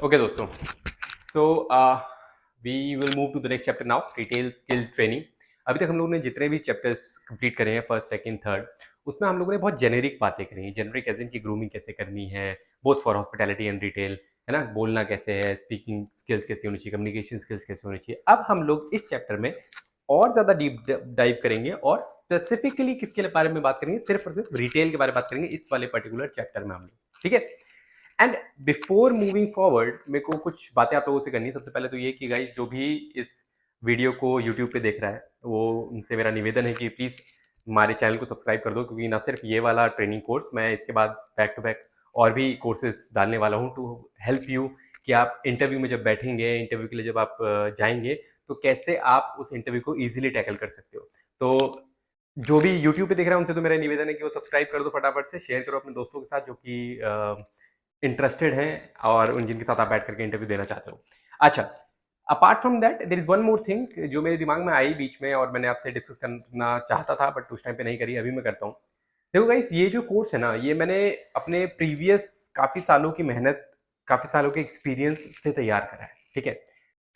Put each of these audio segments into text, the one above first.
Okay दोस्तों, so we will move to the next chapter now, retail skill training. अभी तक हम लोगों ने जितने भी चैप्टर्स कंप्लीट करे हैं, फर्स्ट सेकंड थर्ड, उसमें हम लोगों ने बहुत जेनेरिक बातें करी हैं। जेनेरिक एज इन की ग्रूमिंग कैसे करनी है, both for hospitality and retail, है ना। बोलना कैसे है, स्पीकिंग स्किल्स कैसे होनी चाहिए, कम्युनिकेशन स्किल्स कैसे होनी चाहिए। अब हम लोग इस चैप्टर में और ज़्यादा डीप डाइव करेंगे और स्पेसिफिकली किसके बारे में बात करेंगे, सिर्फ और सिर्फ रिटेल के बारे में बात करेंगे इस वाले पर्टिकुलर चैप्टर में हम लोग, ठीक है। एंड बिफोर मूविंग फॉरवर्ड मेरे को कुछ बातें आप लोगों से करनी है। सबसे पहले तो ये कि गाइस जो भी इस वीडियो को यूट्यूब पे देख रहा है, वो उनसे मेरा निवेदन है कि प्लीज़ हमारे चैनल को सब्सक्राइब कर दो, क्योंकि ना सिर्फ ये वाला ट्रेनिंग कोर्स, मैं इसके बाद बैक टू बैक और भी कोर्सेज डालने वाला हूँ टू हेल्प यू कि आप इंटरव्यू में जब बैठेंगे, इंटरव्यू के लिए जब आप जाएंगे, तो कैसे आप उस इंटरव्यू को ईजिली टैकल कर सकते हो। तो जो भी यूट्यूब पे देख रहे हैं उनसे तो मेरा निवेदन है कि वो सब्सक्राइब कर दो फटाफट से, शेयर करो अपने दोस्तों के साथ जो कि इंटरेस्टेड हैं और उन जिनके साथ आप बैठ करके इंटरव्यू देना चाहते हो। अच्छा, apart from that there is one more thing जो मेरे दिमाग में आई बीच में और मैंने आपसे डिस्कस करना चाहता था, बट उस टाइम पे नहीं करी, अभी मैं करता हूँ। देखो गाइस, ये जो कोर्स है ना, ये मैंने अपने प्रीवियस काफ़ी सालों की मेहनत, काफ़ी सालों के एक्सपीरियंस से तैयार करा है, ठीक है।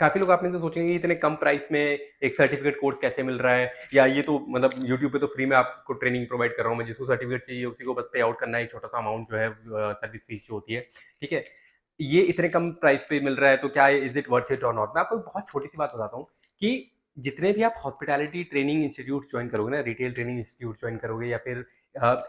काफ़ी लोग आप में से सोचेंगे कि इतने कम प्राइस में एक सर्टिफिकेट कोर्स कैसे मिल रहा है, या ये तो मतलब यूट्यूब पे तो फ्री में आपको ट्रेनिंग प्रोवाइड कर रहा हूँ मैं, जिसको सर्टिफिकेट चाहिए उसी को बस पे आउट करना है, एक छोटा सा अमाउंट जो है सर्विस फीस जो होती है, ठीक है। ये इतने कम प्राइस पे मिल रहा है तो क्या इज इट वर्थ इट और नॉट। मैं आपको एक बहुत छोटी सी बात बताता हूँ कि जितने भी आप हॉस्पिटैलिटी ट्रेनिंग इंस्टीट्यूट ज्वाइन करोगे ना, रिटेल ट्रेनिंग इंस्टीट्यूट ज्वाइन करोगे या फिर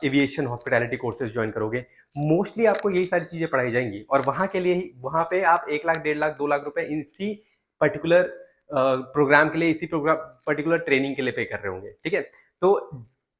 एविएशन हॉस्पिटैलिटी कोर्सेज ज्वाइन करोगे, मोस्टली आपको यही सारी चीजें पढ़ाई जाएंगी और वहां के लिए ही, वहां पे आप 1 लाख 1.5 लाख 2 लाख रुपए इसी पर्टिकुलर प्रोग्राम के लिए, इसी प्रोग्राम पर्टिकुलर ट्रेनिंग के लिए पे कर रहे होंगे, ठीक है। तो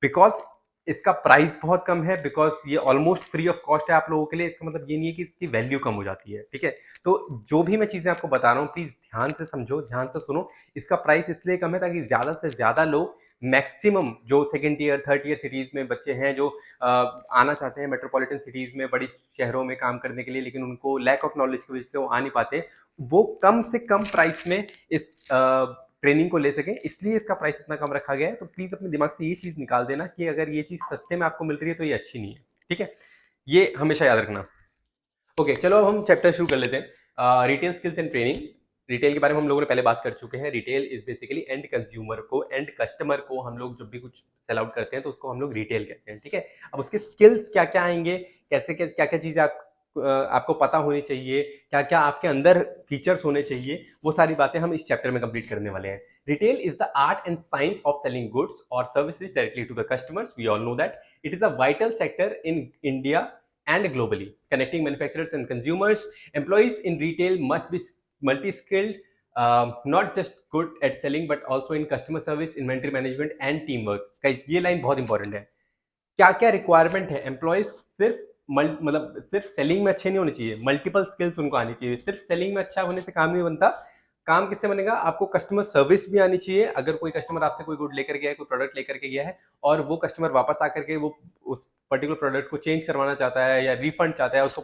बिकॉज इसका प्राइस बहुत कम है, बिकॉज ये ऑलमोस्ट फ्री ऑफ कॉस्ट है आप लोगों के लिए, इसका मतलब ये नहीं है कि इसकी वैल्यू कम हो जाती है, ठीक है। तो जो भी मैं चीजें आपको बता रहा हूँ प्लीज ध्यान से समझो, ध्यान से सुनो। इसका प्राइस इसलिए कम है ताकि ज्यादा से ज्यादा लोग, मैक्सिमम जो second year third year cities में बच्चे हैं जो आना चाहते हैं मेट्रोपॉलिटन सिटीज में, बड़ी शहरों में काम करने के लिए, लेकिन उनको लैक ऑफ नॉलेज की वजह से वो आ नहीं पाते, वो कम से कम प्राइस में इस ट्रेनिंग को ले सकें, इसलिए इसका प्राइस इतना कम रखा गया है। तो प्लीज अपने दिमाग से ये चीज निकाल देना कि अगर ये चीज सस्ते में आपको मिल रही है तो ये अच्छी नहीं है, ठीक है। ये हमेशा याद रखना। ओके, चलो अब हम चैप्टर शुरू कर लेते हैं, retail skills and training. Retail के बारे में हम लोगों ने पहले बात कर चुके हैं। Retail is basically and consumer को, एंड कस्टमर को हम लोग जब भी कुछ सेल आउट करते हैं तो उसको हम लोग रिटेल कहते हैं, ठीक है। अब उसके स्किल्स क्या क्या आएंगे, कैसे क्या क्या चीजें आपको पता होनी चाहिए, क्या क्या आपके अंदर फीचर्स होने चाहिए, वो सारी बातें हम इस चैप्टर में कंप्लीट करने वाले हैं। Retail is the art and science of selling goods और services directly to the customers. We all know that it is a vital sector in India and globally, connecting manufacturers and consumers. Employees in retail must be multi-skilled, not just good at selling but also in customer service, inventory management and teamwork. Guys, ये line बहुत important है। क्या क्या requirement है, employees सिर्फ मतलब सिर्फ selling में अच्छे नहीं होने चाहिए, मल्टीपल स्किल्स उनको आनी चाहिए। सिर्फ सेलिंग में अच्छा होने से काम नहीं बनता। काम किससे बनेगा, आपको कस्टमर सर्विस भी आनी चाहिए। अगर कोई कस्टमर आपसे कोई गुड लेकर गया है, कोई प्रोडक्ट लेकर के गया है और वो कस्टमर वापस आकर के वो उस पर्टिकुलर प्रोडक्ट को चेंज करवाना चाहता है या रिफंड चाहता है, उसको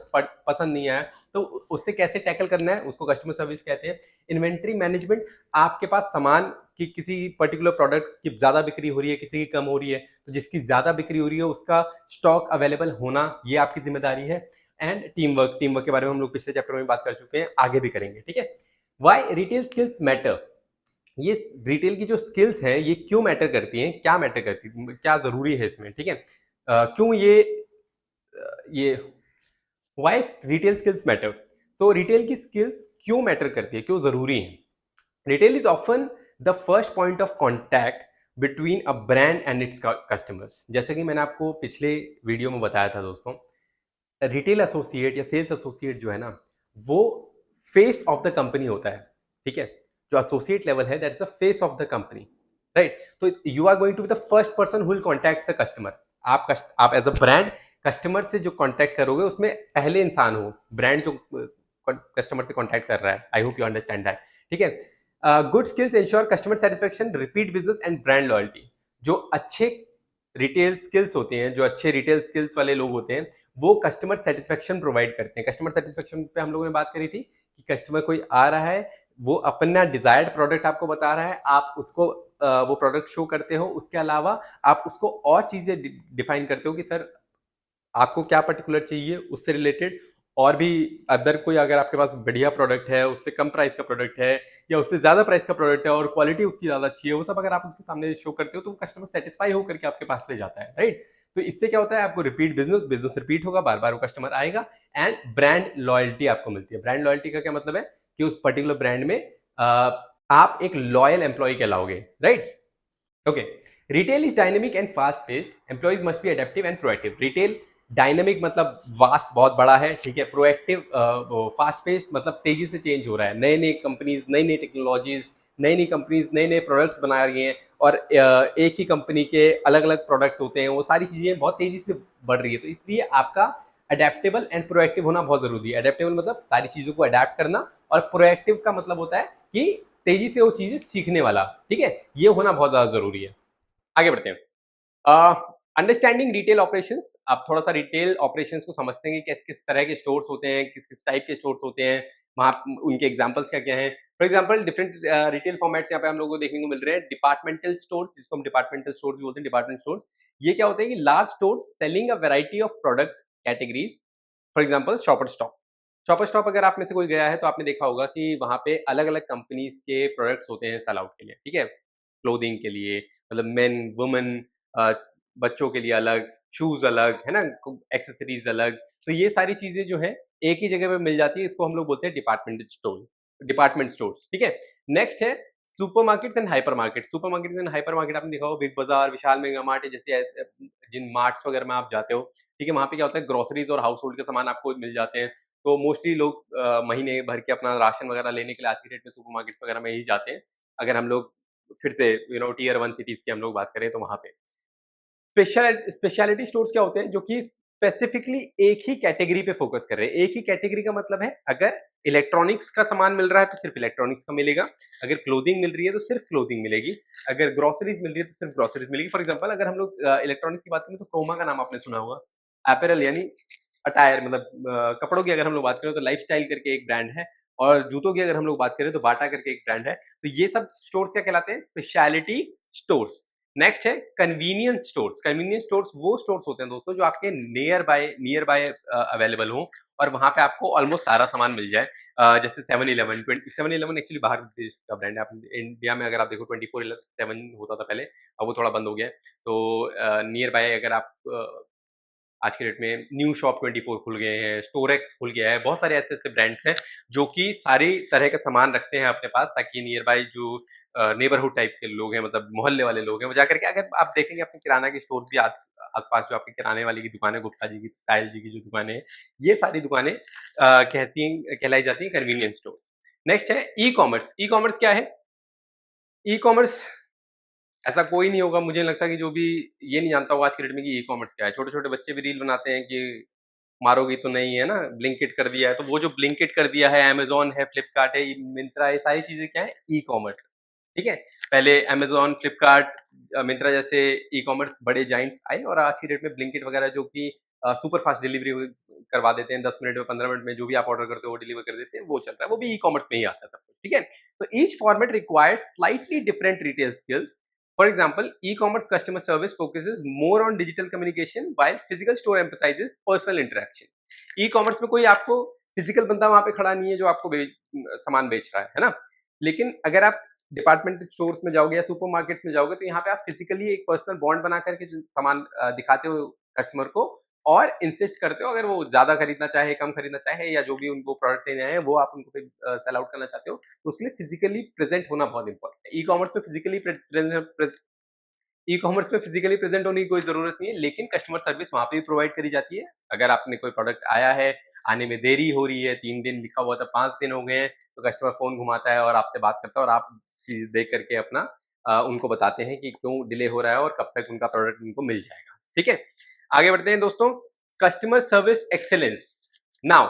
पसंद नहीं आया, तो उससे कैसे टैकल करना है, उसको कस्टमर सर्विस कहते हैं। इन्वेंट्री मैनेजमेंट, आपके पास सामान की किसी पर्टिकुलर प्रोडक्ट की ज्यादा बिक्री हो रही है, किसी की कम हो रही है, तो जिसकी ज्यादा बिक्री हो रही है उसका स्टॉक अवेलेबल होना, ये आपकी जिम्मेदारी है। And team work, team work के बारे में हम लोग पिछले चैप्टर में बात कर चुके हैं, आगे भी करेंगे, ठीक है। वाई रिटेल स्किल्स मैटर, ये रिटेल की जो स्किल्स है ये क्यों मैटर करती हैं, क्या मैटर करती है, क्या जरूरी है इसमें, ठीक है। क्यों ये वाई रिटेल स्किल्स मैटर। तो रिटेल की स्किल्स क्यों मैटर करती है, क्यों जरूरी है। Retail is often the first point of contact between a brand and its customers. जैसे कि मैंने आपको पिछले वीडियो में बताया था दोस्तों, रिटेल एसोसिएट या सेल्स एसोसिएट जो है ना, वो फेस ऑफ द कंपनी होता है, ठीक है। जो एसोसिएट लेवल है that is the face of the company, right. तो you are going to be the first person who will contact the customer. आप एज अ ब्रांड कस्टमर से जो कॉन्टैक्ट करोगे उसमें पहले इंसान हो, ब्रांड जो कस्टमर से कॉन्टैक्ट कर रहा है। I hope you understand that, ठीक है। Good skills ensure customer satisfaction, repeat business and brand loyalty. जो अच्छे रिटेल स्किल्स होते हैं, जो अच्छे रिटेल स्किल्स वाले लोग होते हैं, वो कस्टमर सेटिस्फेक्शन प्रोवाइड करते हैं। कस्टमर सेटिस्फेक्शन पे हम लोगों ने बात करी थी कि कस्टमर कोई आ रहा है, वो अपना डिजायर्ड प्रोडक्ट आपको बता रहा है, आप उसको वो प्रोडक्ट शो करते हो, उसके अलावा आप उसको और चीजें डिफाइन करते हो कि सर आपको क्या पर्टिकुलर चाहिए उससे रिलेटेड, और भी अदर कोई अगर आपके पास बढ़िया प्रोडक्ट है, उससे कम प्राइस का प्रोडक्ट है या उससे ज्यादा प्राइस का प्रोडक्ट है और क्वालिटी उसकी ज्यादा अच्छी है, वो सब अगर आप उसके सामने शो करते हो तो वो कस्टमर सेटिस्फाई होकर के आपके पास से जाता है, राइट। तो इससे क्या होता है, आपको रिपीट बिजनेस बिजनेस रिपीट होगा, बार बार वो कस्टमर आएगा एंड ब्रांड लॉयल्टी आपको मिलती है। ब्रांड लॉयल्टी का क्या मतलब है कि उस पर्टिकुलर ब्रांड में आप एक लॉयल एम्प्लॉय कहलाओगे, right. Okay, retail is dynamic and fast paced, employees must be adaptive and proactive. Retail dynamic मतलब वास्ट बहुत बड़ा है, ठीक है। प्रोएक्टिव फास्ट पेस्ड मतलब तेजी से चेंज हो रहा है, नए नए कंपनीज, नई नई टेक्नोलॉजीज, नई नई कंपनीज नए नए प्रोडक्ट्स बना रही हैं और एक ही कंपनी के अलग अलग प्रोडक्ट्स होते हैं, वो सारी चीजें बहुत तेजी से बढ़ रही है। तो इसलिए आपका अडेप्टेबल एंड प्रोएक्टिव होना बहुत जरूरी है। अडेप्टेबल मतलब सारी चीजों को अडेप्ट करना, और प्रोएक्टिव का मतलब होता है कि तेजी से वो चीजें सीखने वाला, ठीक है। ये होना बहुत ज्यादा जरूरी है। आगे बढ़ते हैं। अंडरस्टैंडिंग रिटेल ऑपरेशंस, आप थोड़ा सा रिटेल ऑपरेशंस को समझते हैं कि किस किस तरह के स्टोर्स होते हैं, किस किस टाइप के स्टोर्स होते हैं, वहाँ उनके एग्जांपल्स क्या क्या हैं। For example different retail formats यहाँ पे हम लोगों को देखने को मिल रहे हैं। डिपार्टमेंटल स्टोर, जिसको हम डिपार्टमेंटल स्टोर भी बोलते हैं, डिपार्टमेंट स्टोर्स। ये क्या होते हैं कि large stores selling a variety of product categories. For example shopper stop. Shopper stop अगर आप में से कोई गया है तो आपने देखा होगा कि वहाँ पे अलग अलग कंपनीज के प्रोडक्ट्स होते हैं सेल आउट के लिए, ठीक है। क्लोथिंग के लिए, मतलब मेन वुमेन, बच्चों के लिए अलग, शूज अलग, है ना, एक्सेसरीज अलग। तो ये सारी चीजें जो है एक ही जगह पे मिल जाती है, इसको हम लोग बोलते हैं डिपार्टमेंट स्टोर, डिपार्टमेंट स्टोर्स, ठीक है। नेक्स्ट है supermarkets and hypermarket. Supermarkets and hypermarket आपने देखा होगा, बिग बाजार, विशाल मेगा मार्ट जैसे जिन मार्ट्स वगैरह में आप जाते हो, ठीक है। वहां पे क्या होता है, ग्रोसरीज और हाउस होल्ड के सामान आपको मिल जाते हैं। तो मोस्टली लोग महीने भर के अपना राशन वगैरह लेने के लिए आज की डेट में सुपरमार्केट्स वगैरह में ही जाते हैं। अगर हम लोग फिर से टीयर 1 सिटीज की हम लोग बात करें तो वहां पे स्पेशलिटी स्टोर्स क्या होते हैं, जो कि स्पेसिफिकली एक ही कैटेगरी पे फोकस कर रहे हैं। एक ही कैटेगरी का मतलब है, अगर इलेक्ट्रॉनिक्स का सामान मिल रहा है तो सिर्फ इलेक्ट्रॉनिक्स का मिलेगा, अगर क्लोथिंग मिल रही है तो सिर्फ क्लोथिंग मिलेगी, अगर ग्रोसरीज मिल रही है तो सिर्फ ग्रोसरीज मिलेगी। फॉर एग्जांपल अगर हम लोग इलेक्ट्रॉनिक्स की बात करें तो क्रोमा का नाम आपने सुना होगा। अपैरल यानी अटायर, मतलब कपड़ों की अगर हम लोग बात करें तो लाइफस्टाइल करके एक ब्रांड है, और जूतों की अगर हम लोग बात करें तो बाटा करके एक ब्रांड है। तो ये सब स्टोर्स क्या कहलाते हैं, स्पेशलिटी स्टोर्स। नेक्स्ट है कन्वीनियंस स्टोर्स। कन्वीनियंस स्टोर्स वो स्टोर्स होते हैं दोस्तों जो आपके नियर बाय अवेलेबल हो और वहां पे आपको ऑलमोस्ट सारा सामान मिल जाए। जैसे 7-Eleven, 7-Eleven एक्चुअली बाहर देश का ब्रांड है। आप इंडिया में अगर आप देखो 24/7 होता था पहले, अब वो थोड़ा बंद हो गया है। तो नियर बाय अगर आप आज के डेट में न्यू शॉप 24 खुल गए हैं, स्टोरेक्स खुल गया है, बहुत सारे ऐसे ऐसे ब्रांड्स हैं जो कि सारी तरह का सामान रखते हैं अपने पास, ताकि नियर बाय जो नेबरहुड टाइप के लोग हैं, मतलब मोहल्ले वाले लोग हैं, वो जाकर के, अगर आप देखेंगे अपने किराना की स्टोर भी आसपास जो आपके किराने वाली की दुकानें, गुप्ता जी की, साहिल जी की जो दुकानें हैं, ये सारी दुकानें कहलाई जाती हैं कन्वीनियंस स्टोर। नेक्स्ट है ई कॉमर्स। ई कॉमर्स क्या है? ई कॉमर्स ऐसा कोई नहीं होगा, मुझे लगता है कि जो भी ये नहीं जानता होगा आज की डेट में कि ई कॉमर्स क्या है। छोटे छोटे बच्चे भी रील बनाते हैं कि मारोगी तो नहीं, है ना, ब्लिंकिट कर दिया है। तो वो जो ब्लिंकिट कर दिया है, अमेजोन है, फ्लिपकार्ट है, मिंत्रा, ये सारी चीजें क्या है, ई कॉमर्स, ठीक है। पहले अमेजोन, फ्लिपकार्ट, मिंत्रा जैसे ई कॉमर्स बड़े जाइंट्स आए, और आज की डेट में ब्लिंकिट वगैरह जो कि सुपर फास्ट डिलीवरी करवा देते हैं, 10 मिनट में, 15 मिनट में जो भी आप ऑर्डर करते हो वो डिलीवर कर देते हैं, वो चलता है, वो भी ई कॉमर्स में ही आता है सब कुछ, ठीक है। तो each format requires slightly different retail skills. For example, e-commerce customer service focuses more on digital communication, while physical store emphasizes personal interaction. E-commerce में कोई आपको फिजिकल बंदा वहां पे खड़ा नहीं है जो आपको सामान बेच रहा है ना। लेकिन अगर आप डिपार्टमेंट स्टोर्स में जाओगे या सुपर मार्केट्स में जाओगे तो यहाँ पे आप फिजिकली एक पर्सनल बॉन्ड बना करके सामान दिखाते हो कस्टमर को, और इंसिस्ट करते हो, अगर वो ज्यादा खरीदना चाहे, कम खरीदना चाहे, या जो भी उनको प्रोडक्ट लेने आए वो आप उनको सेल आउट करना चाहते हो, तो उसके लिए फिजिकली प्रेजेंट होना बहुत इंपॉर्टेंट है। ई कॉमर्स में फिजिकली प्रेजेंट होने की कोई जरूरत नहीं है, लेकिन कस्टमर सर्विस वहां पे भी प्रोवाइड करी जाती है। अगर आपने कोई प्रोडक्ट आया है, आने में देरी हो रही है, 3 दिन लिखा हुआ था, 5 दिन हो गए हैं, तो कस्टमर फोन घुमाता है और आपसे बात करता है, और आप चीज देख करके अपना उनको बताते हैं कि क्यों डिले हो रहा है और कब तक उनका प्रोडक्ट उनको मिल जाएगा, ठीक है। आगे बढ़ते हैं दोस्तों, customer service excellence. Now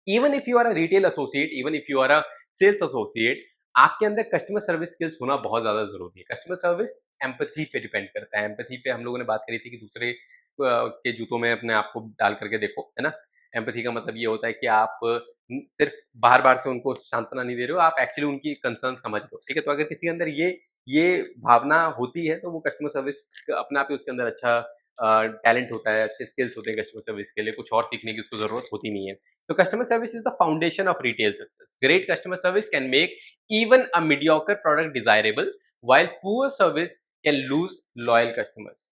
even if you are a retail associate, even if you are a sales associate, आपके अंदर कस्टमर सर्विस स्किल्स होना बहुत ज्यादा जरूरी है। कस्टमर सर्विस एम्पैथी पे डिपेंड करता है। एम्पैथी पे हम लोगों ने बात करी थी कि दूसरे के जूतों में अपने आप को डाल करके देखो, है ना। एम्पैथी का मतलब ये होता है कि आप सिर्फ बार बार से उनको सांत्वना नहीं दे रहे हो, आप एक्चुअली उनकी कंसर्न समझ रहे हो, ठीक है। तो अगर किसी के अंदर ये भावना होती है तो वो कस्टमर सर्विस अपने आप ही उसके अंदर अच्छा टैलेंट होता है, अच्छे स्किल्स होते हैं कस्टमर सर्विस के लिए, कुछ और सीखने की उसको ज़रूरत होती नहीं है। तो customer service is the foundation of retail success. Great customer service can make even a mediocre product desirable, while poor service can lose loyal customers.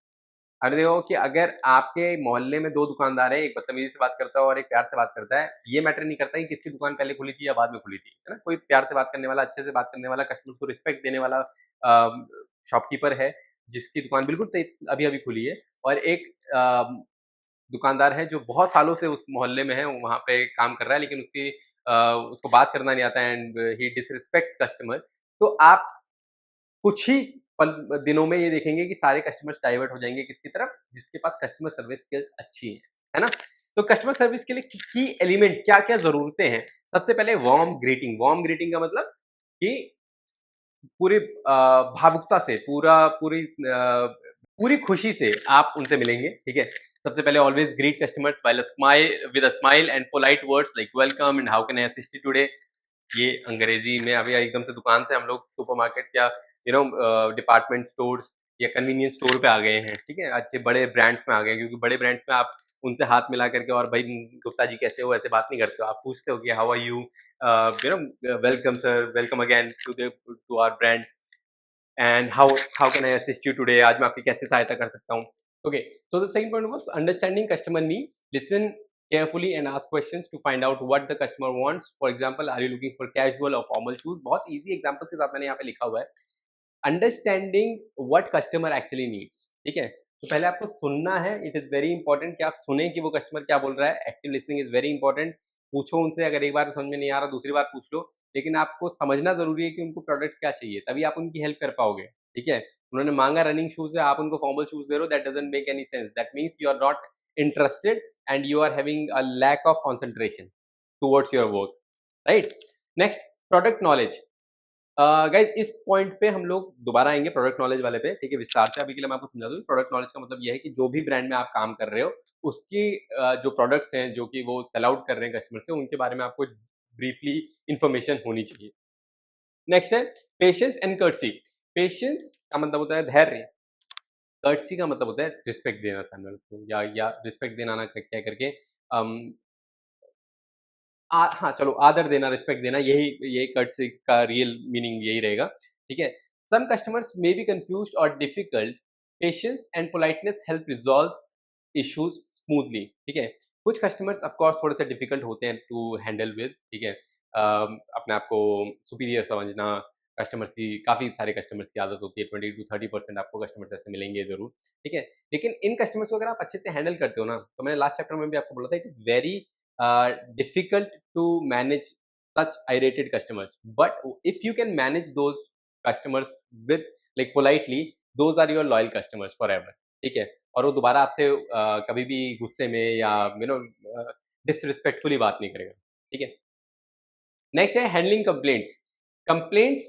अब देखो कि अगर आपके मोहल्ले में 2 दुकानदार हैं, एक बदतमीज़ी से बात करता है और एक प्यार से बात करता है, ये मैटर नहीं करता कि किसकी दुकान पहले खुली थी या बाद में खुली थी, है ना? कोई प्यार से बात करने वाला, अच्छे से बात करने वाला, कस्टमर्स को रिस्पेक्ट देने वाला शॉपकीपर है, जिसकी दुकान बिल्कुल अभी-अभी खुली है और एक दुकानदार है जो बहुत सालों से उस मोहल्ले में है, वहाँ पे काम कर रहा है लेकिन उसको बात करना नहीं आता है एंड ही डिसरिस्पेक्ट्स कस्टमर। तो आप कुछ ही पल दिनों में ये देखेंगे कि सारे कस्टमर्स डाइवर्ट हो जाएँगे किसकी तरफ? जिसके पास कस्टमर सर्विस स्किल्स अच्छी है ना? तो कस्टमर सर्विस के लिए की एलिमेंट क्या-क्या ज़रूरतें हैं? सबसे पहले वार्म ग्रीटिंग का मतलब कि पूरी भावुकता से पूरी खुशी से आप उनसे मिलेंगे, ठीक है? सबसे पहले always greet customers with a smile and polite words like welcome and how can I assist you today? ये अंग्रेजी में अभी एकदम से दुकान से हम लोग सुपरमार्केट या डिपार्टमेंट स्टोर्स या कन्वीनियंस स्टोर पे आ गए हैं, ठीक है? अच्छे बड़े ब्रांड्स में आ गए हैं क्योंकि बड़े ब्रांड्स में आप उनसे हाथ मिला करके और भाई गुप्ता जी कैसे हो? ऐसे बात नहीं करते हो। आप पूछते हो कि how are you? Welcome sir, welcome again to our brand and how can I assist you today? आज मैं आपकी कैसे सहायता कर सकता हूँ? Okay, so the second point was understanding customer needs, listen carefully and ask questions to find out what the customer wants. For example, are you looking for casual or formal shoes? बहुत easy example के साथ मैंने यहाँ पे लिखा हुआ है। Understanding what customer actually needs, ठीक है? तो पहले आपको सुनना है, इट इज़ वेरी इंपॉर्टेंट कि आप सुने कि वो कस्टमर क्या बोल रहा है। Active listening is very important. पूछो उनसे, अगर एक बार समझ में नहीं आ रहा, दूसरी बार पूछ लो, लेकिन आपको समझना ज़रूरी है कि उनको प्रोडक्ट क्या चाहिए, तभी आप उनकी हेल्प कर पाओगे, ठीक है? उन्होंने माँगा रनिंग शूज़ है, आप उनको फॉर्मल शूज़ दे रहे हो, that doesn't make any sense. That means you are not interested and you are having a lack of concentration towards your work, right? Next, product knowledge. Guys इस point पे हम लोग दोबारा आएँगे प्रोडक्ट नॉलेज वाले पे, ठीक है? विस्तार से अभी के लिए मैं आपको समझा दूँ, प्रोडक्ट नॉलेज का मतलब ये है कि जो भी ब्रांड में आप काम कर रहे हो, उसकी जो प्रोडक्ट्स हैं, जो कि वो सेल आउट कर रहे हैं कस्टमर से, उनके बारे में आपको ब्रीफली इन्फॉर्मेशन होनी चाहिए। नेक्स्ट है पेशेंस एंड कर्टसी। पेशेंस का मतलब होता है धैर्य, कर्टसी का मतलब होता है रिस्पेक्ट देना सामने वाले को या रिस्पेक्ट देना ना क्या करके अम हाँ, चलो आदर देना, रिस्पेक्ट देना यही कर्टसी का रियल मीनिंग यही रहेगा, ठीक है? सम कस्टमर्स मे बी कन्फ्यूज्ड और difficult, patience and politeness help resolve issues smoothly, ठीक है? कुछ कस्टमर्स ऑफ कोर्स थोड़े-से डिफिकल्ट होते हैं टू हैंडल विद, ठीक है? अपने आप को सुपीरियर समझना, कस्टमर्स की काफ़ी सारे कस्टमर्स की आदत होती है, 20 टू 30% आपको कस्टमर्स ऐसे मिलेंगे ज़रूर, ठीक है? लेकिन इन कस्टमर्स को अगर आप अच्छे से हैंडल करते हो ना, तो मैंने लास्ट चैप्टर में भी आपको बोला था, it is very difficult to manage such irritated customers, but if you can manage those customers with like politely, those are your loyal customers forever, ठीक है? और वो दोबारा आपसे कभी भी गुस्से में या डिसरिस्पेक्टफुली बात नहीं करेगा, ठीक है? नेक्स्ट है handling complaints. Complaints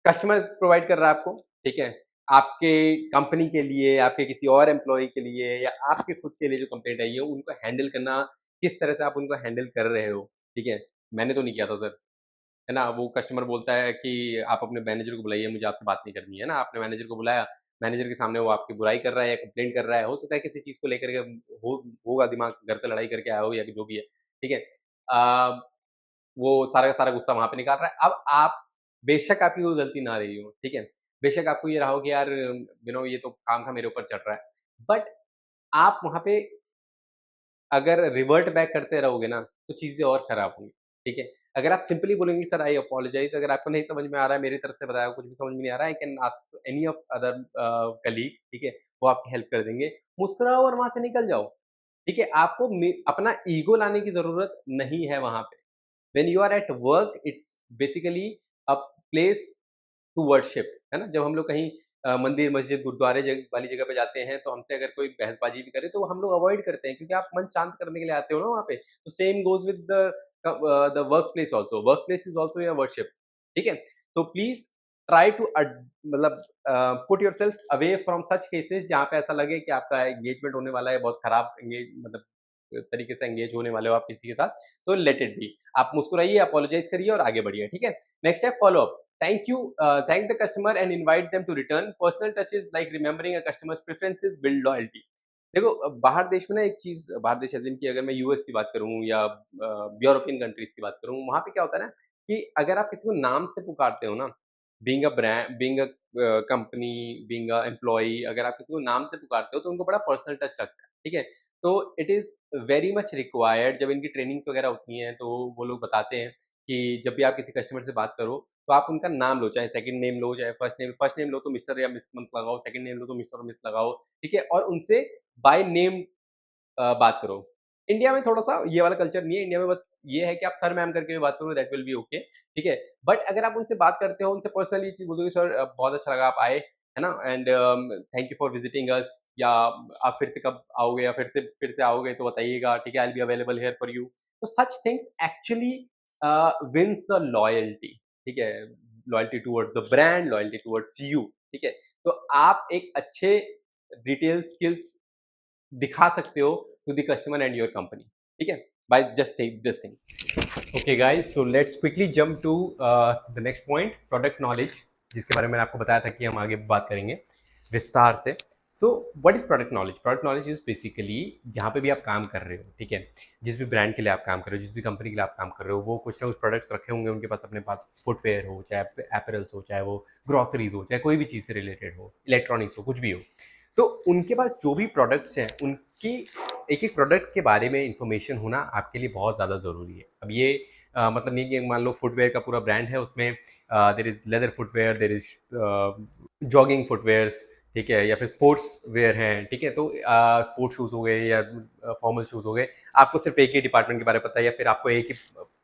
customer provide कर रहा है आपको, ठीक है? आपके कंपनी के लिए, आपके किसी और एम्प्लॉयी के लिए या आपके खुद के लिए जो कंप्लेंट आई है, उनको हैंडल करना, किस तरह से आप उनको हैंडल कर रहे हो, ठीक है? मैंने तो नहीं किया था सर, है ना? वो कस्टमर बोलता है कि आप अपने मैनेजर को बुलाइए, मुझे आपसे बात नहीं करनी है ना? आपने मैनेजर को बुलाया, मैनेजर के सामने वो आपकी बुराई कर रहा है या कंप्लेंट कर रहा है, हो सकता है किसी चीज़ को लेकर के हो होगा दिमाग, घर पे लड़ाई करके आया हो या जो भी है, ठीक है? अ, वो सारा का सारा गुस्सा वहाँ पे निकाल रहा है। अब आप बेशक आपकी कोई गलती ना रही हो, ठीक है? बेशक आपको ये रहा हो कि यार ये तो काम का मेरे ऊपर चढ़ रहा है। बट आप वहाँ पे अगर रिवर्ट बैक करते रहोगे ना, तो चीज़ें और खराब होंगी, ठीक है? अगर आप सिंपली बोलेंगे सर आई अपोलोजाइज़, अगर आपको नहीं समझ में आ रहा है, मेरी तरफ से बताया कुछ भी समझ में नहीं आ रहा है, I can ask any of other colleague, ठीक है? वो आपकी हेल्प कर देंगे। मुस्कुराओ और वहाँ से निकल जाओ, ठीक है? आपको अपना ईगो लाने की ज़रूरत नहीं है वहाँ पे। When you are at work, it's basically a place to worship, है ना? जब हम लोग कहीं मंदिर, मस्जिद, गुरुद्वारे वाली जगह पे जाते हैं, तो हमसे अगर कोई बहसबाजी भी करे, तो हम लोग अवॉइड करते हैं क्योंकि आप मन शांत करने के लिए आते हो ना वहाँ पे। तो same goes with the work place also. Work place is also your worship, ठीक है? तो प्लीज़ ट्राई टू मतलब put yourself away from such cases जहाँ पे ऐसा लगे कि आपका एंगेजमेंट होने वाला है, बहुत खराब मतलब तरीके से एंगेज होने वाले हो आप किसी के साथ, तो लेट इट बी। आप मुस्कुराइए, अपोलोजाइज़ करिए और आगे बढ़िए, ठीक है? नेक्स्ट है follow up. Thank you, thank the customer and invite them to return. Personal touches like remembering a customer's preferences build loyalty. देखो बाहर देश में ना एक चीज़, बाहर देश एज़ इन कि अगर मैं यूएस की बात करूँ या यूरोपियन कंट्रीज़ की बात करूँ, वहाँ पे क्या होता है ना कि अगर आप किसी को नाम से पुकारते हो ना, being a brand, being a company, being a employee, अगर आप किसी को नाम से पुकारते हो तो उनको बड़ा पर्सनल टच लगता है, ठीक है? तो it is very much required, जब इनकी ट्रेनिंग्स वगैरह होती हैं तो वो लोग बताते हैं कि जब भी आप किसी कस्टमर से बात करो तो आप उनका नाम लो, चाहे सेकंड नेम लो, चाहे फर्स्ट नेम लो तो मिस्टर या मिस मत लगाओ, सेकंड नेम लो तो मिस्टर और मिस लगाओ, ठीक है? और उनसे बाय नेम बात करो। इंडिया में थोड़ा-सा ये वाला कल्चर नहीं है, इंडिया में बस ये है कि आप सर मैम करके भी बात करो, दैट विल बी ओके, ठीक है? बट अगर आप उनसे बात करते हो, उनसे पर्सनली ये चीज़ बोलोगे, सर बहुत अच्छा लगा आप आए, है ना? And thank you for visiting अस, या आप फिर से कब आओगे, या फिर से आओगे तो बताइएगा, ठीक है? I will be available here for you. तो such things actually wins the loyalty, ठीक है? Loyalty towards the brand, loyalty towards you, ठीक है? तो आप एक अच्छे रिटेल स्किल्स दिखा सकते हो to the customer and your company, ठीक है? By just this thing. Okay guys, so let's quickly jump to the next point, product knowledge, जिसके बारे में मैंने आपको बताया था कि हम आगे बात करेंगे विस्तार से। So what is product knowledge? Product knowledge is basically जहाँ पे भी आप काम कर रहे हो, ठीक है, जिस भी ब्रांड के लिए आप काम कर रहे हो, जिस भी कंपनी के लिए आप काम कर रहे हो, वो कुछ ना कुछ प्रोडक्ट्स रखे होंगे उनके पास, अपने पास फुटवेयर हो, चाहे एपरल्स हो, चाहे वो ग्रॉसरीज हो, चाहे कोई भी चीज़ से रिलेटेड हो, इलेक्ट्रॉनिक्स हो, कुछ भी हो। तो उनके पास जो भी प्रोडक्ट्स हैं, उनकी एक एक प्रोडक्ट के बारे में इंफॉर्मेशन होना आपके लिए बहुत ज़्यादा ज़रूरी है। अब ये मतलब नहीं कि मान लो फुटवेयर का पूरा ब्रांड है, उसमें there is leather footwear, there is jogging footwears, ठीक है, या फिर स्पोर्ट्स वेयर हैं, ठीक है? तो स्पोर्ट्स शूज़ हो गए या फॉर्मल शूज़ हो गए, आपको सिर्फ एक ही डिपार्टमेंट के बारे में पता है, या फिर आपको एक ही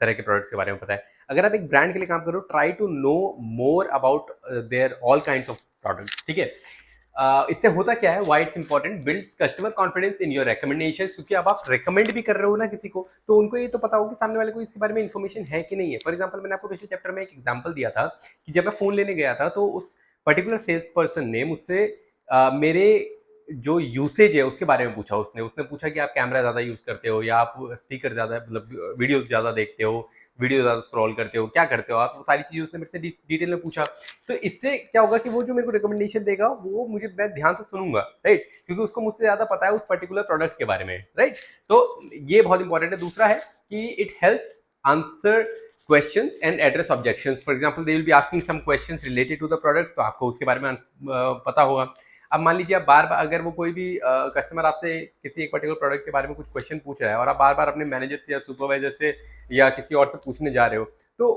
तरह के प्रोडक्ट्स के बारे में पता है। अगर आप एक ब्रांड के लिए काम करो, try to know more about their all kinds of products, ठीक है? इससे होता क्या है, why it's important, build customer confidence in your recommendation, क्योंकि अब आप रिकमेंड भी कर रहे हो ना किसी को, तो उनको ये तो पता होगा कि सामने वाले को इसके बारे में इन्फॉर्मेशन है कि नहीं है। फॉर एग्जाम्पल, मैंने आपको पिछले चैप्टर में एक एग्जाम्पल दिया था कि जब मैं फोन लेने गया था तो उस पर्टिकुलर सेल्स पर्सन ने मुझसे मेरे जो यूसेज है उसके बारे में पूछा। उसने उसने पूछा कि आप कैमरा ज़्यादा यूज़ करते हो, या आप स्पीकर ज़्यादा, मतलब वीडियोज़ ज़्यादा देखते हो, वीडियो ज़्यादा स्क्रॉल करते हो, क्या करते हो आप, वो सारी चीज़ें उसने मेरे से डिटेल में पूछा। तो इससे क्या होगा कि वो जो मेरे को रिकमेंडेशन देगा वो मुझे, मैं ध्यान से सुनूंगा, राइट? क्योंकि उसको मुझसे ज़्यादा पता है उस पर्टिकुलर प्रोडक्ट के बारे में, राइट? तो ये बहुत इंपॉर्टेंट है। दूसरा है कि it help answer questions and address objections. For example, they will be asking some questions related to the product, तो आपको उसके बारे में पता होगा। अब मान लीजिए आप बार बार, अगर वो कोई भी कस्टमर आपसे किसी एक पर्टिकुलर प्रोडक्ट के बारे में कुछ क्वेश्चन पूछ रहा है और आप बार बार अपने मैनेजर से या सुपरवाइजर से या किसी और से पूछने जा रहे हो, तो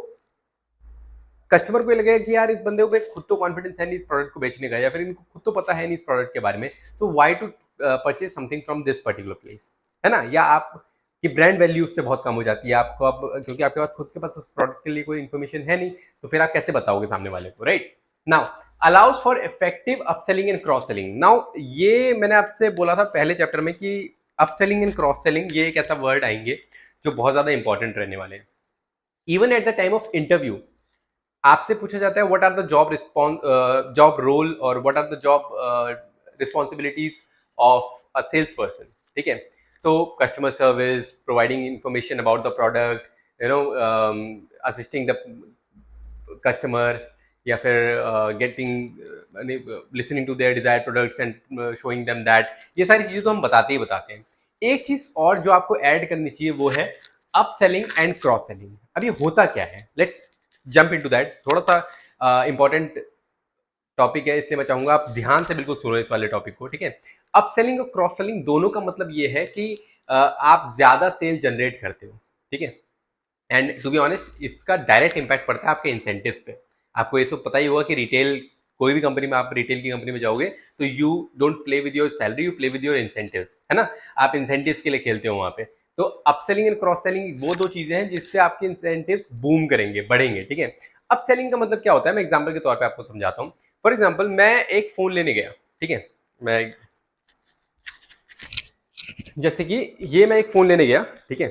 कस्टमर को ये लगेगा कि यार इस बंदे को खुद तो कॉन्फिडेंस है नहीं इस प्रोडक्ट को बेचने का, या फिर इनको खुद तो पता है नहीं इस प्रोडक्ट के बारे में, so why to purchase something from this particular place, है ना? या आप की ब्रांड वैल्यू उससे बहुत कम हो जाती है आपको, अब क्योंकि आपके पास खुद के पास उस प्रोडक्ट के लिए कोई इन्फॉर्मेशन है नहीं, तो फिर आप कैसे बताओगे सामने वाले को, right? Now allows for effective upselling and cross selling. Now ये मैंने आपसे बोला था पहले चैप्टर में कि अपसेलिंग एंड क्रॉस सेलिंग ये एक ऐसा वर्ड आएंगे जो बहुत ज्यादा इंपॉर्टेंट रहने वाले हैं। Even at the time of interview आपसे पूछा जाता है what are the job response, job role, और what are the job responsibilities of a sales person, ठीक है? तो customer service, providing information about the product, you know, assisting the customer, या फिर getting listening to their desire products and showing them that, ये सारी चीजें तो हम बताते ही बताते हैं। एक चीज और जो आपको ऐड करनी चाहिए वो है up selling and cross selling. अब ये होता क्या है, लेट्स जंप इनटू दैट। थोड़ा सा इंपॉर्टेंट टॉपिक है, इसलिए मैं चाहूंगा आप ध्यान से बिल्कुल सुनो इस वाले टॉपिक को, ठीक है? अप सेलिंग और क्रॉस सेलिंग दोनों का मतलब ये है कि आप ज्यादा सेल जनरेट करते हो, ठीक है? एंड टू बी ऑनेस्ट इसका डायरेक्ट इंपैक्ट पड़ता है आपके इंसेंटिव्स पे। आपको ये सब पता ही होगा कि रिटेल, कोई भी कंपनी में, आप रिटेल की कंपनी में जाओगे तो you don't play with your salary, you play with your incentives, है ना? आप इंसेंटिव्स के लिए खेलते हो वहां पे। तो अपसेलिंग एंड क्रॉस सेलिंग वो दो चीजें हैं जिससे आपके इंसेंटिव्स बूम करेंगे, बढ़ेंगे, ठीक है? अपसेलिंग का मतलब क्या होता है, मैं एग्जाम्पल के तौर पर आपको समझाता हूँ। फॉर एग्जाम्पल, मैं एक फोन लेने गया, ठीक है? मैं जैसे कि ये मैं एक फोन लेने गया, ठीक है?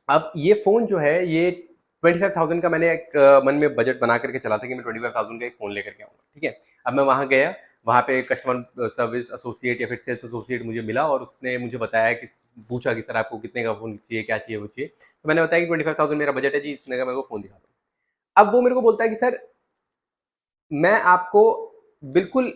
अब ये फोन जो है ये 25,000 का मैंने एक मन में बजट बना करके चला था कि मैं 25,000 का एक फोन लेकर के आऊंगा, ठीक है? अब मैं वहां गया, वहां पे कस्टमर सर्विस एसोसिएट या फिर सेल्स एसोसिएट मुझे मिला और उसने मुझे बताया कि, पूछा कि सर आपको कितने का फोन चाहिए, क्या चाहिए, वो चाहिए। तो मैंने बताया कि 25,000 मेरा बजट है जी, इतने का मेरे को फोन दिखा दो। अब वो मेरे को बोलता है कि सर मैं आपको बिल्कुल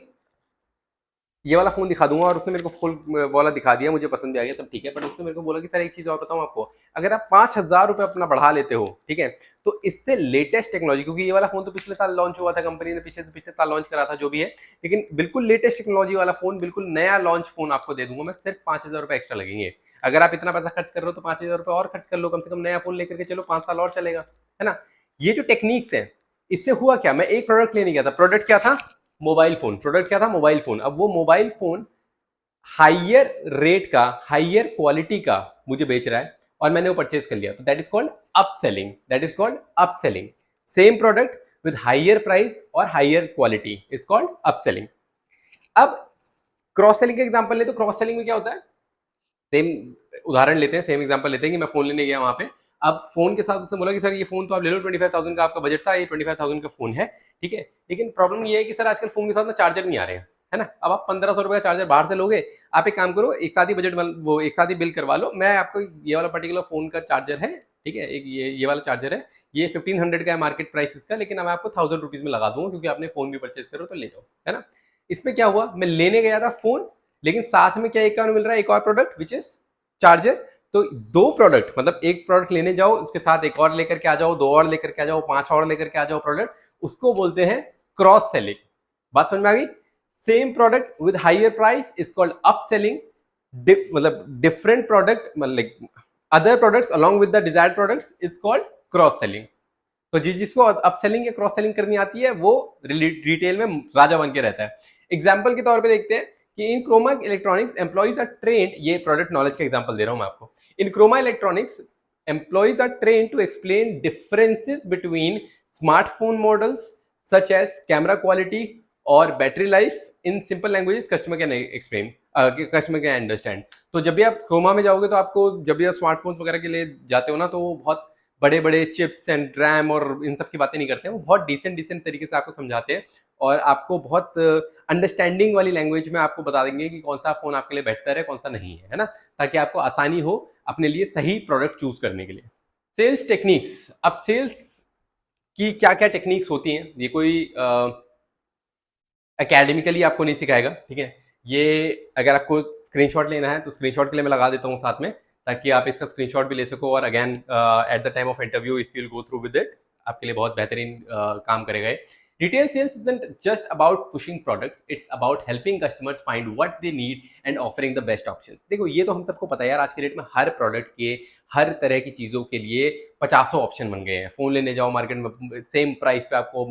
ये वाला फोन दिखा दूंगा और उसने मेरे को फुल वाला दिखा दिया, मुझे पसंद भी आ गया, सब ठीक है, बट उसने मेरे को बोला कि सर एक चीज और बताऊं आपको, अगर आप 5,000 रुपये अपना बढ़ा लेते हो, ठीक है, तो इससे लेटेस्ट टेक्नोलॉजी, क्योंकि ये वाला फोन तो पिछले साल लॉन्च हुआ था, कंपनी ने पिछले पिछले साल लॉन्च करा था जो भी है, लेकिन बिल्कुल लेटेस्ट टेक्नोलॉजी वाला फोन, बिल्कुल नया लॉन्च फोन आपको दे दूंगा मैं, सिर्फ 5,000 रुपये एक्स्ट्रा लगेंगे। अगर आप इतना पैसा खर्च कर रहे हो तो 5,000 रुपये और खर्च कर लो, कम से कम नया फोन लेकर के चलो, 5 साल और चलेगा, है ना। ये जो टेक्निक्स है, इससे हुआ क्या, मैं एक प्रोडक्ट लेने गया था, प्रोडक्ट क्या था, मोबाइल फोन, प्रोडक्ट क्या था, मोबाइल फोन। अब वो मोबाइल फोन हाइयर रेट का, हाइयर क्वालिटी का मुझे बेच रहा है और मैंने वो परचेज कर लिया, तो that is called up selling, that is called up selling. Same product with higher price और higher quality is called up selling. अब क्रॉस सेलिंग का एग्जांपल ले, तो क्रॉस सेलिंग में क्या होता है, सेम उदाहरण लेते हैं, सेम एग्जांपल लेते हैं कि मैं फोन लेने गया वहां पे, अब फोन के साथ उसने बोला कि सर ये फोन तो आप ले लो, 25,000 का आपका बजट था, ये 25,000 का फोन है, ठीक है, लेकिन प्रॉब्लम ये है कि सर आजकल फोन के साथ ना चार्जर नहीं आ रहे हैं, है ना। अब आप 1,500 रुपए का चार्जर बाहर से लोगे, आप एक काम करो, एक साथ ही बजट वो एक साथ ही बिल करवा लो, मैं आपको ये वाला पर्टिकुलर फोन का चार्जर है, ठीक है, एक ये वाला चार्जर है, ये 1,500 का है मार्केट प्राइस इसका, लेकिन अब मैं आपको 1,000 रुपीज में लगा दूंगा क्योंकि आपने फोन भी परचेज करो तो ले जाओ, है ना। इसमें क्या हुआ, मैं लेने गया था फोन, लेकिन साथ में क्या एक और मिल रहा है, एक और प्रोडक्ट विच इज चार्जर। तो दो प्रोडक्ट, मतलब एक प्रोडक्ट लेने जाओ, उसके साथ एक और लेकर के आ जाओ, दो और लेकर के आ जाओ, 5 और लेकर के आ जाओ प्रोडक्ट, उसको बोलते हैं क्रॉस सेलिंग। बात समझ में आ गई। Same product with higher price is called up selling, मतलब डिफरेंट प्रोडक्ट, मतलब other products along with the desired products is called cross selling. तो जिसको अप सेलिंग या क्रॉस सेलिंग करनी आती है वो रिटेल में राजा बन के रहता है। एग्जाम्पल के तौर पे देखते हैं कि in Croma Electronics employees are trained, ये प्रोडक्ट नॉलेज का एग्जांपल दे रहा हूं मैं आपको, in Croma Electronics employees are trained to explain differences between smartphone models such as camera quality और battery life in simple languages customer can explain, customer can understand. तो जब भी आप क्रोमा में जाओगे तो आपको, जब भी आप स्मार्टफोन्स वगैरह के लिए जाते हो ना, तो वो बहुत बड़े बड़े चिप्स एंड रैम और इन सब की बातें नहीं करते हैं, वो बहुत डिसेंट डिसेंट तरीके से आपको समझाते हैं और आपको बहुत अंडरस्टैंडिंग वाली लैंग्वेज में आपको बता देंगे कि कौन सा फोन आपके लिए बेहतर है, कौन सा नहीं है ना, ताकि आपको आसानी हो अपने लिए सही प्रोडक्ट चूज करने के लिए। सेल्स टेक्निक्स, अब सेल्स की क्या क्या टेक्निक्स होती हैं, ये कोई एकेडमिकली आपको नहीं सिखाएगा, ठीक है, ये अगर आपको स्क्रीनशॉट लेना है तो स्क्रीनशॉट के लिए मैं लगा देता हूँ साथ में, ताकि आप इसका स्क्रीनशॉट भी ले सको और again at the time of interview if you will go through with it, आपके लिए बहुत बेहतरीन काम करेगा ये। Retail sales isn't just about pushing products, it's about helping customers find what they need and offering the best options। देखो ये तो हम सबको पता है यार, आज के डेट में हर प्रोडक्ट के, हर तरह की चीजों के लिए 50 ऑप्शन बन गए हैं। फोन लेने जाओ मार्केट में, सेम प्राइस पे आपको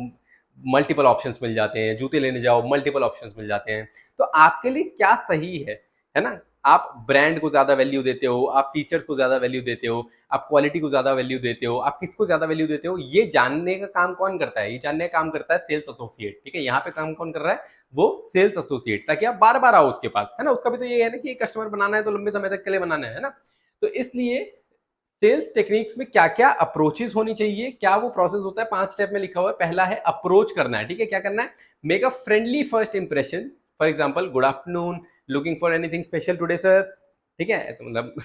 मल्टीपल ऑप्शंस मिल जाते हैं, जूते लेने जाओ मल्टीपल ऑप्शंस मिल जाते हैं। तो आपके लिए क्या सही है ना। आप ब्रांड को ज्यादा वैल्यू देते हो, आप फीचर्स को ज्यादा वैल्यू देते हो, आप क्वालिटी को ज्यादा वैल्यू देते हो, आप किसको ज्यादा वैल्यू देते हो, ये जानने का काम कौन करता है, ये जानने का काम करता है सेल्स एसोसिएट, ठीक है। यहाँ पे काम कौन कर रहा है, वो सेल्स एसोसिएट, ताकि आप बार बार आओ उसके पास, है ना। उसका भी तो ये है ना कि कस्टमर बनाना है तो लंबे समय तक के लिए बनाना है ना। तो इसलिए सेल्स टेक्निक्स में क्या क्या अप्रोचेस होनी चाहिए, क्या वो प्रोसेस होता है, 5 स्टेप में लिखा हुआ है। पहला है अप्रोच करना है, ठीक है, क्या करना है, make a friendly first impression, for example good afternoon, looking for anything special today sir, ठीक है, तो मतलब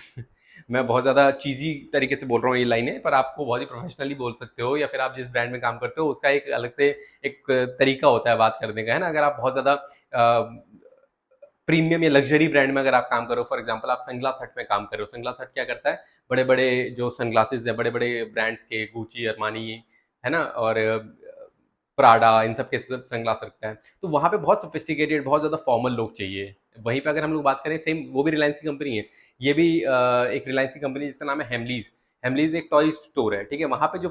मैं बहुत ज्यादा चीजी तरीके से बोल रहा हूँ ये लाइनें, पर आपको बहुत ही प्रोफेशनली बोल सकते हो, या फिर आप जिस ब्रांड में काम करते हो उसका एक अलग से एक तरीका होता है बात करने का, है ना। अगर आप बहुत ज्यादा प्रीमियम या लग्जरी ब्रांड में अगर आप काम करो, फॉर एग्जांपल आप सनग्लास हट में काम कर रहे हो, सनग्लास हट क्या करता है, बड़े बड़े जो सनग्लासेस है, बड़े बड़े ब्रांड्स के, गुची, अरमानी, है ना, और प्राडा, इन सब के सब सनग्लास रखता है, तो वहाँ पे बहुत सोफिस्टिकेटेड, बहुत ज़्यादा फॉर्मल लोग चाहिए। वहीं पे अगर हम लोग बात करें, सेम वो भी रिलायंस की कंपनी है, ये भी एक रिलायंस की कंपनी जिसका नाम है हेमलीज। हेमलीज एक टॉय स्टोर है, ठीक है, वहाँ पे जो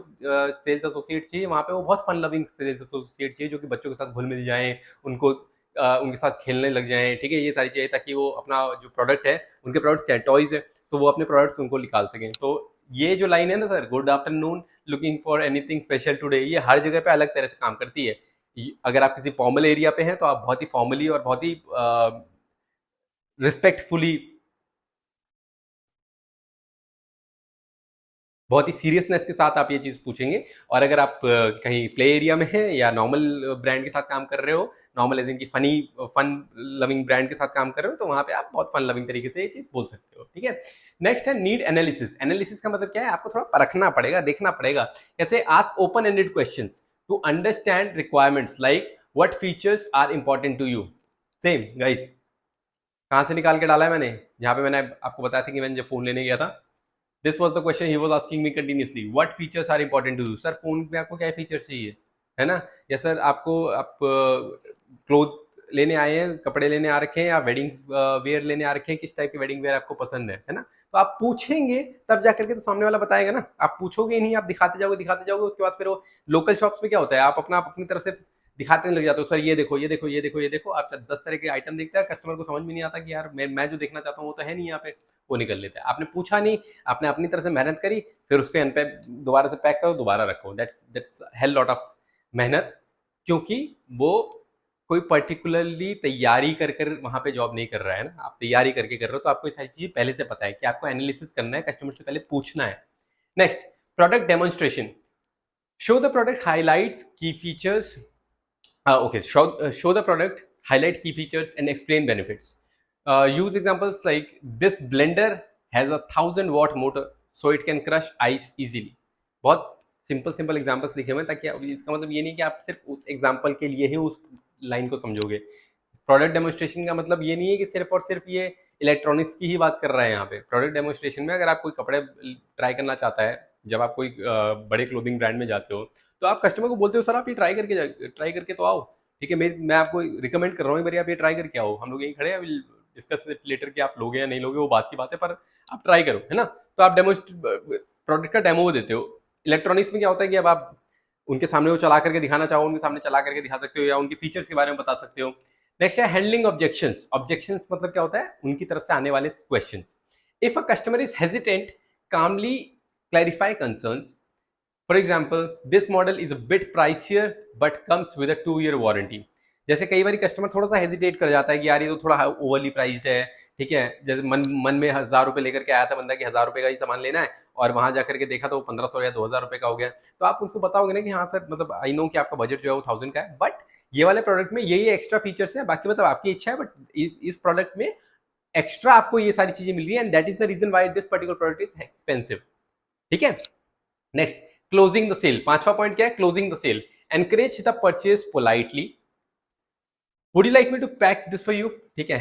सेल्स एसोसिएट चाहिए, वहाँ पे वो बहुत फन लविंग सेल्स एसोसिएट चाहिए, जो कि बच्चों के साथ घुल मिल जाए, उनको उनके साथ खेलने लग जाएं, ठीक है, ये सारी चीजें, ताकि वो अपना जो प्रोडक्ट है, उनके प्रोडक्ट्स हैं टॉयज है, तो वो अपने प्रोडक्ट्स उनको निकाल सकें। तो ये जो लाइन है ना sir, good afternoon, looking for anything special today, ये हर जगह पे अलग तरह से काम करती है। अगर आप किसी फॉर्मल एरिया पे हैं तो आप बहुत ही फॉर्मली और बहुत ही रिस्पेक्टफुली, बहुत ही सीरियसनेस के साथ आप ये चीज पूछेंगे। और अगर आप कहीं प्ले एरिया में हैं या नॉर्मल ब्रांड के साथ काम कर रहे हो, नॉर्मल एज इन की फनी, फन लविंग ब्रांड के साथ काम कर रहे हो, तो वहां पे आप बहुत फन लविंग तरीके से ये चीज बोल सकते हो, ठीक है। नेक्स्ट है नीड एनालिसिस। एनालिसिस का मतलब क्या है, आपको थोड़ा परखना पड़ेगा, देखना पड़ेगा। जैसे ask open ended questions to understand requirements like what features are important to you. Same guys, कहाँ से निकाल के डाला है मैंने, जहाँ पे मैंने आपको बताया था कि मैंने जब फोन लेने गया था, this was the question he was asking me continuously, what features are important to you. Sir phone में आपको क्या फीचर्स चाहिए, है ना, या सर आपको आप क्लोथ लेने आए हैं, कपड़े लेने आ रखे हैं, या वेडिंग वेयर लेने आ रखे हैं, किस टाइप के वेडिंग वेयर आपको पसंद है ना। तो आप पूछेंगे तब जाकर के तो सामने वाला बताएगा ना, आप पूछोगे ही नहीं, आप दिखाते जाओगे, उसके बाद फिर वो लोकल शॉप्स में क्या होता है, आप अपनी तरफ से दिखाते लग जाते हो, सर ये देखो ये देखो ये देखो ये देखो, आप 10 तरह के आइटम देखते हैं, कस्टमर को समझ में नहीं आता कि यार मैं जो देखना चाहता हूँ वो तो है नहीं यहाँ पे, वो निकल लेता है। आपने पूछा नहीं, आपने अपनी तरफ से मेहनत करी, फिर उसको एन पे दोबारा से पैक करो, दोबारा रखो, दैट्स हेल लॉट ऑफ मेहनत, क्योंकि वो कोई पर्टिकुलरली तैयारी कर कर वहां पे जॉब नहीं कर रहा है ना, आप तैयारी करके कर रहे हो, तो आपको सारी चीजें पहले से पता है कि आपको एनालिसिस करना है, कस्टमर से पहले पूछना है। Next, product demonstration, show the product highlights की features, okay, show the product, highlight key features and explain benefits. Use examples like this blender has a 1000 watt motor so it can crush ice easily. बहुत simple examples लिखे हुए हैं, ताकि इसका मतलब ये नहीं कि आप सिर्फ उस एग्जांपल के लिए ही उस लाइन को समझोगे। प्रोडक्ट डेमोन्स्ट्रेशन का मतलब ये नहीं है कि सिर्फ और सिर्फ ये इलेक्ट्रॉनिक्स की ही बात कर रहा है यहाँ पे। प्रोडक्ट डेमोन्स्ट्रेशन में अगर आप कोई कपड़े ट्राई करना चाहता है, जब आप कोई बड़े क्लोथिंग ब्रांड में जाते हो, तो आप कस्टमर को बोलते हो सर आप ये ट्राई करके तो आओ, ठीक है, मैं आपको रिकमेंड कर रहा हूँ, मेरे आप ये ट्राई करके आओ, हम लोग यहीं खड़े हैं, डिस्कस लेटर कि आप लोगे या नहीं लोगे वो बात की बात है, पर आप ट्राई करो, है ना। तो आप प्रोडक्ट का डेमो देते हो। इलेक्ट्रॉनिक्स में क्या होता है कि अब आप उनके सामने वो चला करके दिखाना चाहो, उनके सामने चला करके दिखा सकते हो, या उनके फीचर्स के बारे में बता सकते हो। नेक्स्ट है हैंडलिंग ऑब्जेक्शंस। ऑब्जेक्शंस मतलब क्या होता है, उनकी तरफ से आने वाले questions. If a customer is hesitant, calmly clarify concerns. For example, this model is a bit pricier but comes with a 2 year warranty. जैसे कई बार कस्टमर थोड़ा सा हेजिटेट कर जाता है कि यार ये तो थोड़ा ओवरली प्राइस्ड है, ठीक है, जैसे मन में 1000 रुपए लेकर के आया था बंदा कि 1000 रुपए का ही सामान लेना है, और वहां जाकर के देखा तो 1500 या 2000 रुपए का हो गया। तो आप उसको बताओगे ना कि हाँ सर, मतलब आई नो कि आपका बजट जो है वो 1000 का है, बट ये वाले प्रोडक्ट में ये एक्स्ट्रा फीचर्स हैं, बाकी मतलब आपकी इच्छा है, बट इस प्रोडक्ट में एक्स्ट्रा आपको ये सारी चीजें मिल रही है, and that is the reason why this particular product is expensive, ठीक है। Next, closing the sale. पांचवा पॉइंट क्या है, closing the sale. Encourage the purchase politely. Would you like me to pack this for you, ठीक है।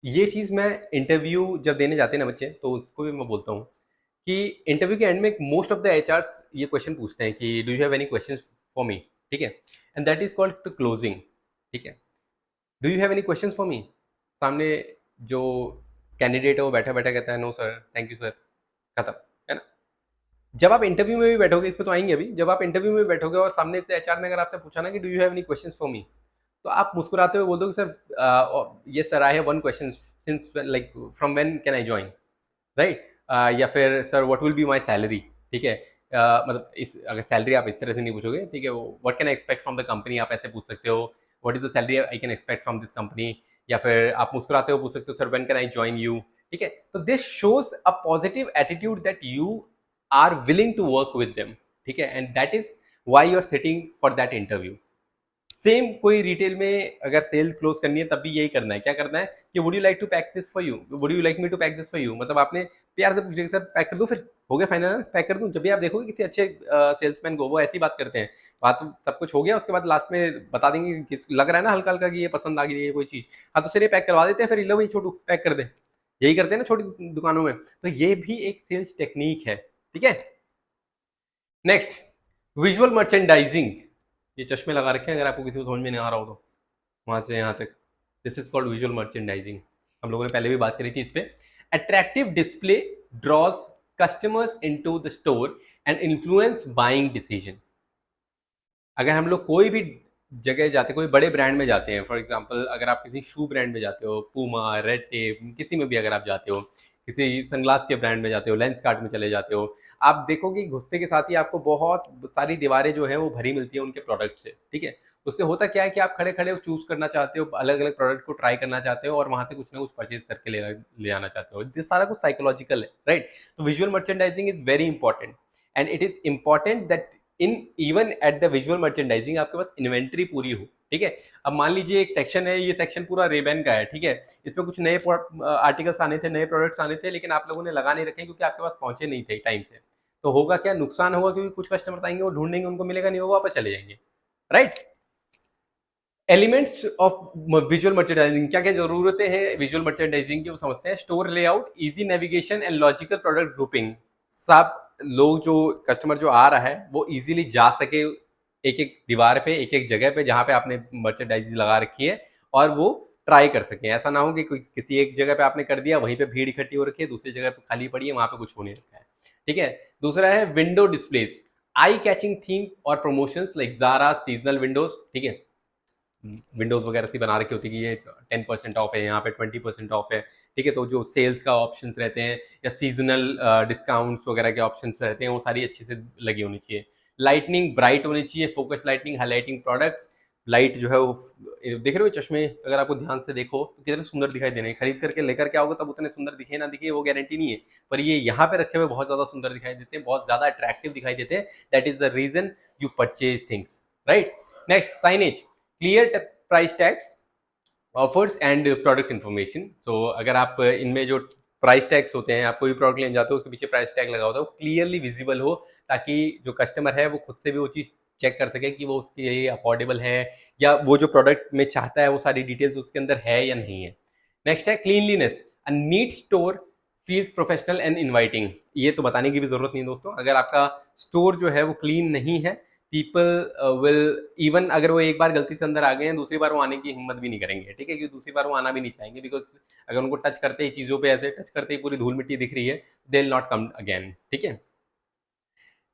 ये चीज मैं इंटरव्यू जब देने जाते हैं ना बच्चे, तो उसको भी मैं बोलता हूँ कि इंटरव्यू के एंड में मोस्ट ऑफ द एचआरस ये क्वेश्चन पूछते हैं कि do you have any questions for me, ठीक है, and that is called the closing, ठीक है। Do you have any questions for me, सामने जो कैंडिडेट है वो बैठा बैठा कहता है no sir, thank you sir, खत्म, है ना। जब आप इंटरव्यू में भी बैठोगे, इस पे तो आएंगे अभी, जब आप इंटरव्यू में बैठोगे और सामने से एचआर ने अगर आपसे पूछा ना कि do you have any questions for मी, तो आप मुस्कुराते हुए बोल दो कि sir yes sir I have one question, since like from when can I join, right. या फिर sir what will be my salary, ठीक है। मतलब इस अगर सैलरी आप इस तरह से नहीं पूछोगे, ठीक है, what can I expect from the company, आप ऐसे पूछ सकते हो, what is the salary I can expect from this company, या फिर आप मुस्कुराते हुए पूछ सकते हो sir when can I join you, ठीक है। तो this shows a positive attitude that you are willing to work with them, ठीक है, and that is why you are sitting for that interview. Same कोई रिटेल में अगर cell close करनी है तब भी यही करना है, क्या करना है कि would you like to pack this for you, would you like me to pack this for you, मतलब आपने प्यार से पूछेगा सर पैक कर दूं, फिर हो गया फाइनल, पैक कर दूं। जब भी आप देखोगे किसी अच्छे सेल्समैन को, वो ऐसी बात करते हैं, बात तो सब कुछ हो गया, उसके बाद लास्ट में बता देंगे कि लग रहा है ना हल्का हल्का कि ये पसंद आ गई है कोई चीज, हाँ तो सर ये पैक करवा देते हैं, फिर लो भाई छोटू पैक कर दे, यही करते हैं ना छोटी दुकानों में। तो ये भी एक सेल्स टेक्निक है, ठीक है। Next, visual merchandising. ये चश्मे लगा रखे हैं, अगर आपको किसी को समझ में नहीं आ रहा हो तो, वहां से यहाँ तक, this is called visual merchandising. हम लोगों ने पहले भी बात करी थी इस पे। Attractive display draws customers into the store and influence buying decision. अगर हम लोग कोई भी जगह जाते, कोई बड़े ब्रांड में जाते हैं, फॉर एग्जांपल अगर आप किसी शू ब्रांड में जाते हो, पूमा, रेड टेप, किसी में भी अगर आप जाते हो, किसी सनग्लास के ब्रांड में जाते हो, लेंस कार्ट में चले जाते हो, आप देखोगे घुसते के साथ ही आपको बहुत सारी दीवारें जो है वो भरी मिलती है उनके प्रोडक्ट से, ठीक है। उससे होता क्या है कि आप खड़े खड़े चूज करना चाहते हो, अलग अलग प्रोडक्ट को ट्राई करना चाहते हो, और वहां से कुछ ना कुछ परचेज करके ले आना चाहते हो। ये सारा कुछ साइकोलॉजिकल है, राइट। तो visual merchandising is very important, and it is important that in even at the visual merchandising आपके पास इन्वेंट्री पूरी हो, ठीक है। अब मान लीजिए एक सेक्शन है, ये सेक्शन पूरा रेबेन का है, ठीक है, इसमें कुछ नए आर्टिकल्स आने थे, नए प्रोडक्ट्स आने थे, लेकिन आप लोगों ने लगा नहीं रखे क्योंकि आपके पास पहुंचे नहीं थे टाइम से। तो होगा क्या, नुकसान होगा, क्योंकि कुछ कस्टमर आएंगे, वो ढूंढेंगे, उनको मिलेगा नहीं, वो वापस चले जाएंगे, right. Elements of visual merchandising, क्या क्या जरूरतें हैं विजुअल मर्चेंडाइजिंग की वो समझते हैं। Store layout, easy navigation and logical product grouping. सब लोग जो कस्टमर जो आ रहा है वो इजीली जा सके एक एक दीवार पे, एक एक जगह पे जहां पे आपने मर्चेंडाइजिंग लगा रखी है, और वो ट्राई कर सकें। ऐसा ना हो कि कोई किसी एक जगह पे आपने कर दिया, वहीं पे भीड़ इकट्ठी हो रखी है, दूसरी जगह पे खाली पड़ी है, वहां पे कुछ हो नहीं रखा है। ठीक है। दूसरा है window displays, eye catching theme और promotions like Zara seasonal windows. ठीक है, विंडोज वगैरह से बना रखी होती है कि ये 10% ऑफ है, यहाँ पे 20% ऑफ है। ठीक है, तो जो सेल्स का ऑप्शंस रहते हैं या सीजनल डिस्काउंट्स वगैरह के ऑप्शंस रहते हैं वो सारी अच्छे से लगी होनी चाहिए। लाइटनिंग ब्राइट होनी चाहिए, focus lightning, highlighting products. Light जो है वो देख रहे हो चश्मे, अगर आपको ध्यान से देखो तो कितने सुंदर दिखाई दे रहे हैं। खरीद करके लेकर के आओगे तब उतने सुंदर दिखे ना दिखे वो गारंटी नहीं है, पर ये यहाँ पे रखे हुए बहुत ज्यादा सुंदर दिखाई देते हैं, बहुत ज्यादा अट्रैक्टिव दिखाई देते हैं। That is the reason you purchase things, right. Next, signage, clear price tags, offers and product information. तो अगर आप इनमें जो प्राइस टैग्स होते हैं, आप कोई भी प्रोडक्ट लेने जाते हो उसके पीछे प्राइस टैग लगा होता है, वो क्लियरली विजिबल हो, ताकि जो कस्टमर है वो खुद से भी वो चीज़ चेक कर सके कि वो उसके लिए अफोर्डेबल है, या वो जो प्रोडक्ट में चाहता है वो सारी डिटेल्स उसके अंदर है या नहीं है। नेक्स्ट है cleanliness, a neat store feels professional and inviting. ये तो बताने की भी जरूरत नहीं दोस्तों, अगर आपका स्टोर जो है वो क्लीन नहीं है, पीपल विल, इवन अगर वो एक बार गलती से अंदर आ गए हैं, दूसरी बार वो आने की हिम्मत भी नहीं करेंगे। ठीक है, क्योंकि दूसरी बार वो आना भी नहीं चाहेंगे, बिकॉज अगर उनको टच करते ही चीज़ों पे ऐसे टच करते ही पूरी धूल मिट्टी दिख रही है, they will not come again. ठीक है।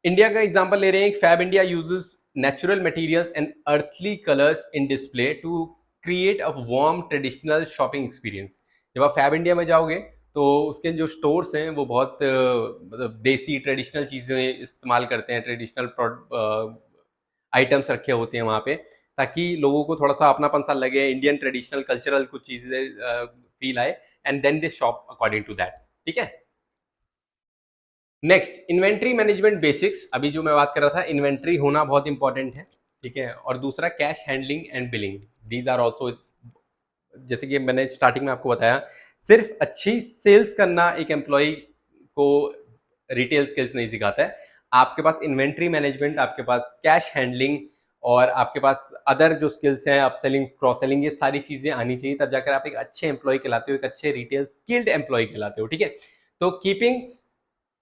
इंडिया का एग्जांपल ले रहे हैं, Fabindia uses natural materials and earthly colours in display to create a warm traditional shopping experience. जब आप फैब इंडिया में जाओगे तो उसके जो स्टोर्स हैं वो बहुत मतलब देसी ट्रेडिशनल चीज़ें इस्तेमाल करते हैं, ट्रेडिशनल आइटम्स रखे होते हैं वहाँ पे, ताकि लोगों को थोड़ा सा अपनापन सा लगे, इंडियन ट्रेडिशनल कल्चरल कुछ चीज़ें फील आए, and then they shop according to that. ठीक है। Next, inventory management basics. अभी जो मैं बात कर रहा था, इन्वेंट्री होना बहुत इंपॉर्टेंट है। ठीक है। और दूसरा cash handling and billing, these are also, जैसे कि मैंने स्टार्टिंग में आपको बताया, सिर्फ अच्छी सेल्स करना एक एम्प्लॉय को रिटेल स्किल्स नहीं सिखाता है। आपके पास इन्वेंट्री मैनेजमेंट, आपके पास कैश हैंडलिंग, और आपके पास अदर जो स्किल्स हैं, अपसेलिंग, क्रॉस सेलिंग, ये सारी चीजें आनी चाहिए, तब जाकर आप एक अच्छे एम्प्लॉय कहलाते हो, एक अच्छे रिटेल स्किल्ड एम्प्लॉय कहलाते हो। ठीक है। तो keeping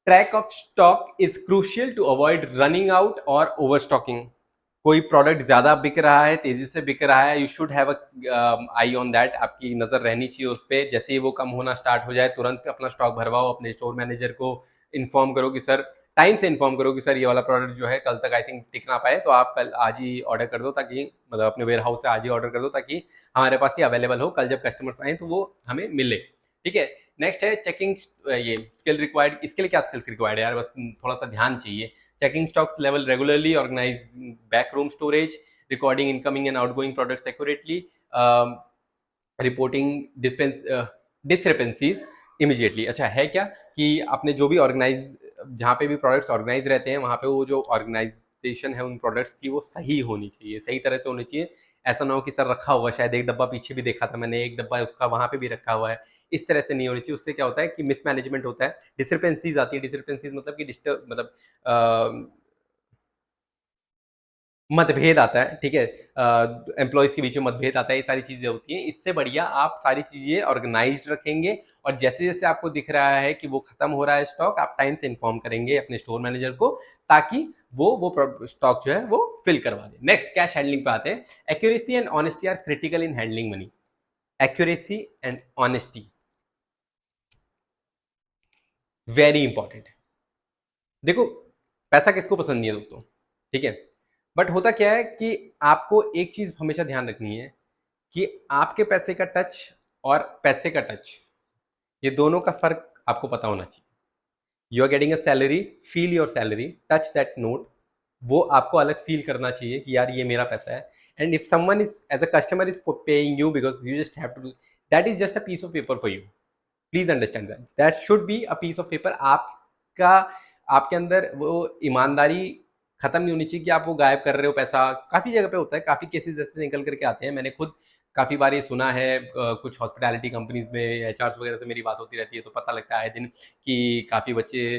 track of stock is crucial to avoid running out और ओवरस्टॉकिंग। कोई प्रोडक्ट ज्यादा बिक रहा है, तेजी से बिक रहा है, you should have I on that, आपकी नजर रहनी चाहिए उस पर। जैसे ही वो कम होना स्टार्ट हो जाए, तुरंत अपना स्टॉक भरवाओ, अपने स्टोर मैनेजर को इन्फॉर्म करो कि सर, टाइम से इन्फॉर्म करो कि सर ये वाला प्रोडक्ट जो है कल तक आई थिंक टिक ना पाए, तो आप कल आज ही ऑर्डर कर दो, ताकि मतलब अपने वेयर हाउस से आज ही ऑर्डर कर दो, ताकि हमारे पास ये अवेलेबल हो, कल जब कस्टमर्स आए तो वो हमें मिले। ठीक है। नेक्स्ट है चेकिंग, ये स्किल रिक्वायर्ड। इसके लिए क्या स्किल्स रिक्वायर्ड है यार, बस थोड़ा सा ध्यान चाहिए। Checking stocks level regularly, organize backroom storage, recording incoming and outgoing products accurately, reporting discrepancies immediately. अच्छा है क्या कि आपने जो भी ऑर्गेनाइज, जहाँ पे भी प्रोडक्ट्स ऑर्गेनाइज रहते हैं, वहाँ पे वो जो ऑर्गेनाइजेशन है उन प्रोडक्ट्स की वो सही होनी चाहिए, सही तरह से होनी चाहिए। ऐसा ना हो कि सर रखा हुआ, शायद एक डब्बा पीछे भी देखा था मैंने, एक डब्बा उसका वहाँ पे भी रखा हुआ है, इस तरह से नहीं होनी चाहिए। उससे क्या होता है कि मिसमैनेजमेंट होता है, डिसक्रिपेंसीज आती है। डिसक्रिपेंसीज मतलब कि डिस्टर्ब, मतलब मतभेद आता है। ठीक है, एम्प्लॉयज के बीच में मतभेद आता है, ये सारी चीजें होती हैं। इससे बढ़िया आप सारी चीजें ऑर्गेनाइज्ड रखेंगे, और जैसे जैसे आपको दिख रहा है कि वो खत्म हो रहा है स्टॉक, आप टाइम से इन्फॉर्म करेंगे अपने स्टोर मैनेजर को, ताकि वो स्टॉक जो है वो फिल करवा दे। नेक्स्ट, कैश हैंडलिंग पे आते हैं। Accuracy and honesty are critical in handling money. Accuracy and honesty very important है। देखो, पैसा किसको पसंद नहीं है दोस्तों, ठीक है, बट होता क्या है कि आपको एक चीज हमेशा ध्यान रखनी है कि आपके पैसे का टच और पैसे का टच, ये दोनों का फर्क आपको पता होना चाहिए। You are getting a salary, feel your salary, touch that note, वो आपको अलग फील करना चाहिए कि यार ये मेरा पैसा है। And if someone is as a customer is paying you, because you just have to, that is just a piece of paper for you. Please understand that that should be a piece of paper. आपका, आपके अंदर वो ईमानदारी खत्म नहीं होनी चाहिए कि आप वो गायब कर रहे हो पैसा। काफी जगह पे होता है, काफी केसेस ऐसे निकल करके आते हैं, मैंने खुद काफी बार ये सुना है। कुछ हॉस्पिटैलिटी कंपनीज में एचआर वगैरह से मेरी बात होती रहती है, तो पता लगता है आए दिन कि काफी बच्चे